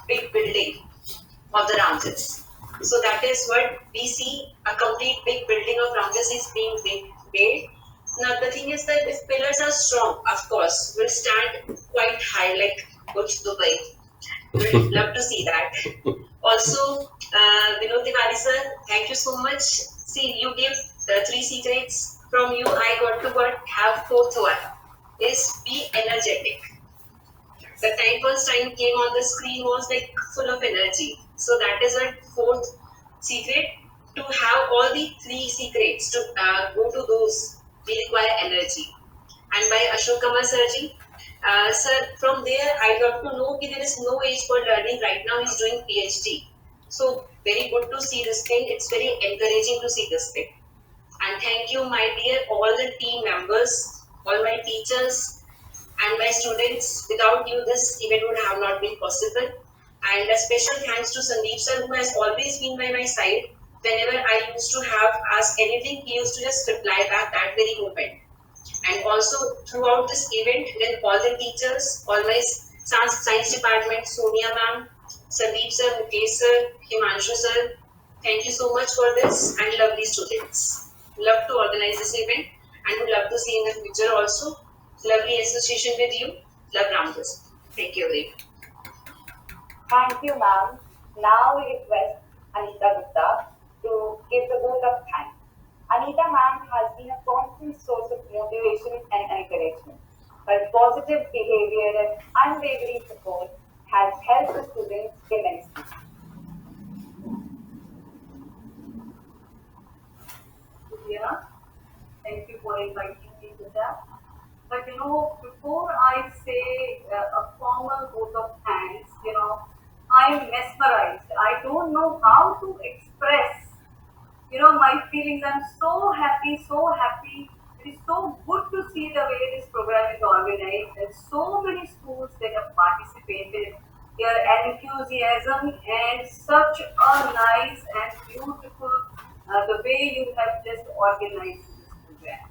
big building of the Ramjus. So that is what we see, a complete big building of Ramjus is being made. Now the thing is that if pillars are strong, of course, will stand quite high like Burj Dubai. We'd love to see that. Also, Vinod Tiwari sir, thank you so much. See, you gave 3 secrets. From you, I got to have 4th one. Is be energetic. The first time came on the screen was like full of energy. So that is what 4th secret. To have all the 3 secrets to go to those, we require energy. and by Ashok Kumar Sarji. Sir, from there I got to know that there is no age for learning. Right now he's doing PhD. So very good to see this thing. It's very encouraging to see this thing. And thank you, my dear, all the team members, all my teachers, and my students. Without you, this event would have not been possible. And a special thanks to Sandeep sir, who has always been by my side. Whenever I used to have asked anything, he used to just reply back that very moment. And also throughout this event, then all the teachers, all my science department, Sonia ma'am, Sandeep sir, Mukesh sir, Himanshu sir, thank you so much for this and lovely students. Love to organize this event and would love to see in the future also. Lovely association with you. Love Ramjus. Thank you very much. Thank you, ma'am. Now we request Anita Gupta to give the vote of thanks. Anita ma'am has been a constant source of motivation and encouragement. Her positive behavior and unwavering support has helped the students immensely. Yeah, thank you for inviting me to that. But before I say a formal vote of thanks, I'm mesmerized. I don't know how to express my feelings. I'm so happy, so happy. It is so good to see the way this program is organized. There's so many schools that have participated. Their enthusiasm and such a nice and beautiful the way you have just organized this program.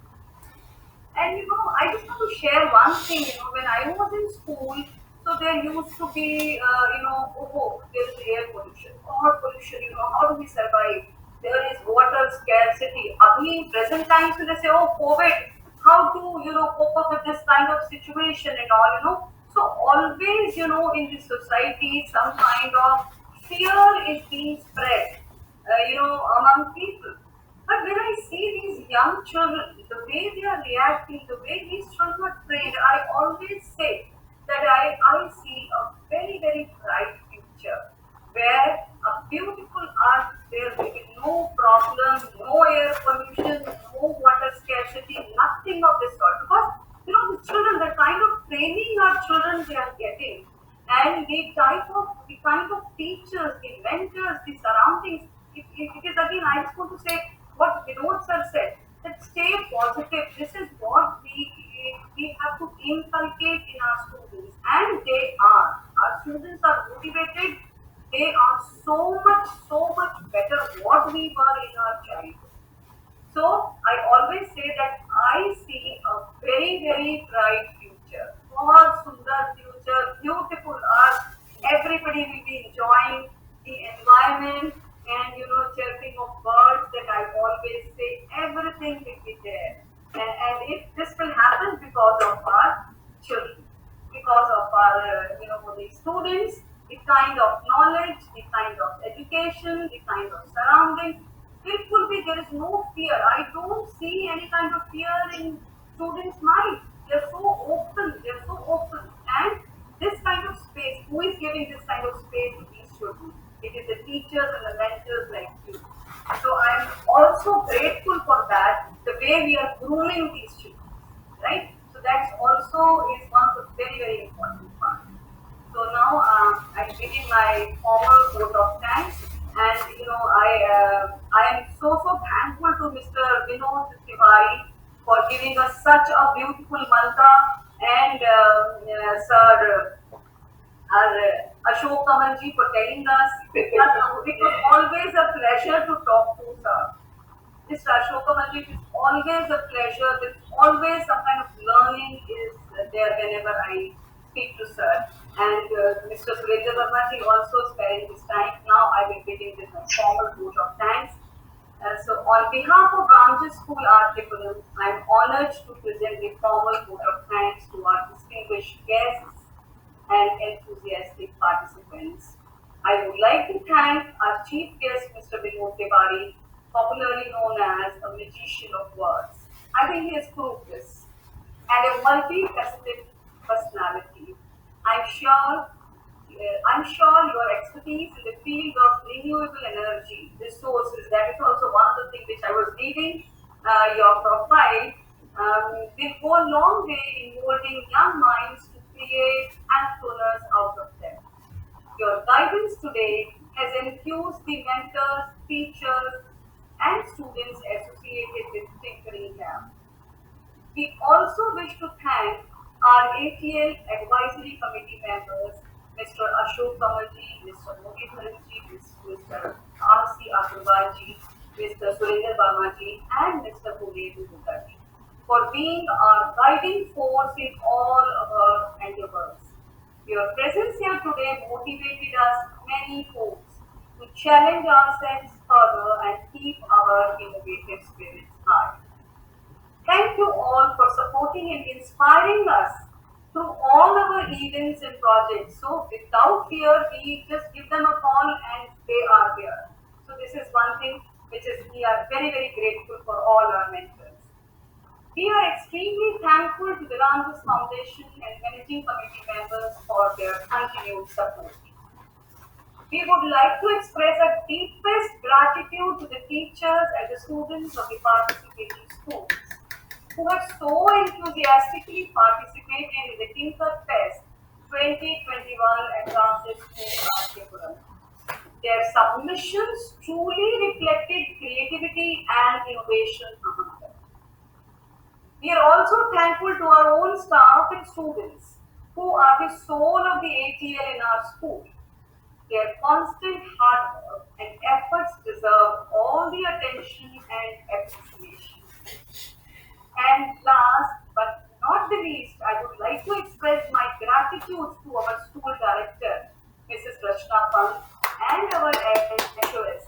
And I just want to share one thing. When I was in school, so there used to be, oh, there is air pollution, or pollution. How do we survive? There is water scarcity. In present times, when they say, oh, COVID, how to cope up with this kind of situation and all. So always, in this society, some kind of fear is being spread, among people. But when I see these young children, the way they are reacting, the way these children are trained, I always say that I see a very, very bright future where a beautiful earth, there will be no problem, no air pollution, no water scarcity, nothing of this sort. Because the children, the kind of training our children they are getting, and the kind of teachers, the mentors, the surroundings. It is again, I just want to say what Vinod sir said, that stay positive. This is what we have to inculcate in our students, and they are. Our students are motivated. They are so much better what we were in our childhood. So I always say that I see a very, very bright future. बहुत सुंदर future, beautiful earth. Everybody will be enjoying the environment and chirping of birds. That I always say everything will be there. And if this will happen because of our children, because of our the students, the kind of knowledge, the kind of education, the kind of surroundings, it will be, there is no fear. I don't see any kind of fear in students' mind. They're so open, And this kind of space, who is giving this kind of space to these children? It is the teachers and the mentors like you. So I'm also grateful for that, the way we are grooming these children, right? So that's also is one of the very, very important part. So now I begin my formal vote of thanks, and I am so thankful to Mr. Vinod Tiwari for giving us such a beautiful mantra, and Sir Ashok Kamalji for telling us. It was always a pleasure to talk to Sir. Mr. Ashoka Manji, it is always a pleasure. There's always some kind of learning is there whenever I speak to Sir. And Mr. Surendra Vermaji also sparing his time. Now I will begin with a formal vote of thanks. So on behalf of Ramjus School Article, I am honored to present the formal vote of thanks to our distinguished guests and enthusiastic participants. I would like to thank our chief guest, Mr. Vinod Tiwari, popularly known as a magician of words. I think he has proved this. And a multifaceted personality. I'm sure your expertise in the field of renewable energy resources, that is also one of the things which I was reading your profile. will go a long way in molding young minds to create entrepreneurs out of them. Your guidance today has infused the mentors, teachers, and students associated with Tinkering Camp. We also wish to thank our ATL Advisory Committee members, Mr. Ashok Kamalji, Mr. Muralidharanji, Mr. R.C. Agarwalji, Mr. Surinder Barmaji, and Mr. Bhuledu Bhuttaji, for being our guiding force in all our endeavors. Your presence here today motivated us many folds to challenge ourselves further and keep our innovative spirits high. Thank you all for supporting and inspiring us through all our events and projects. So, without fear, we just give them a call and they are there. So, this is one thing which is we are very, very grateful for all our mentors. We are extremely thankful to the Ramjus Foundation and Managing Committee members for their continued support. We would like to express our deepest gratitude to the teachers and the students of the participating schools who have so enthusiastically participated in the Tinkerfest 2021 at Ramjus School, Puram. Their submissions truly reflected creativity and innovation among them. We are also thankful to our own staff and students who are the soul of the ATL in our school. Their constant hard work and efforts deserve all the attention and appreciation. And last but not the least, I would like to express my gratitude to our school director, Mrs. Rachna Pant, and our HOS,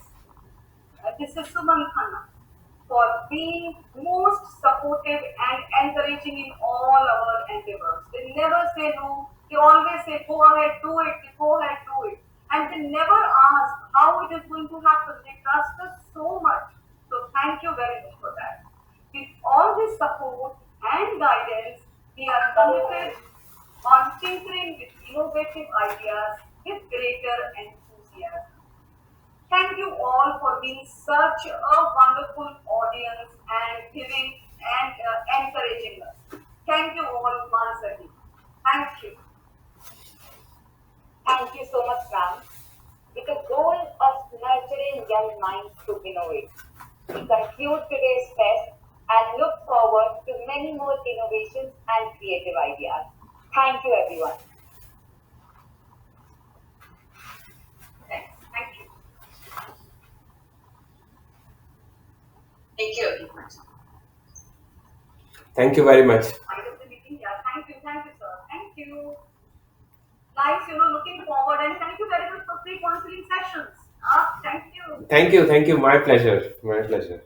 this is Suman Khanna, for being most supportive and encouraging in all our endeavors. They never say no, they always say, go ahead, do it, go ahead, do it. And they never ask how it is going to happen. They trust us so much. So thank you very much for that. With all this support and guidance, we are committed on tinkering with innovative ideas with greater enthusiasm. Thank you all for being such a wonderful audience and giving and encouraging us. Thank you all once again. Thank you. Thank you so much, Ram. With the goal of nurturing young minds to innovate, we conclude today's fest and look forward to many more innovations and creative ideas. Thank you, everyone. Thanks. Thank you. Thank you, everyone. Thank you very much. End of the meeting. Yeah, thank you, sir. Thank you. Nice, looking forward and thank you very much for free counseling sessions. Thank you. Thank you. My pleasure. My pleasure.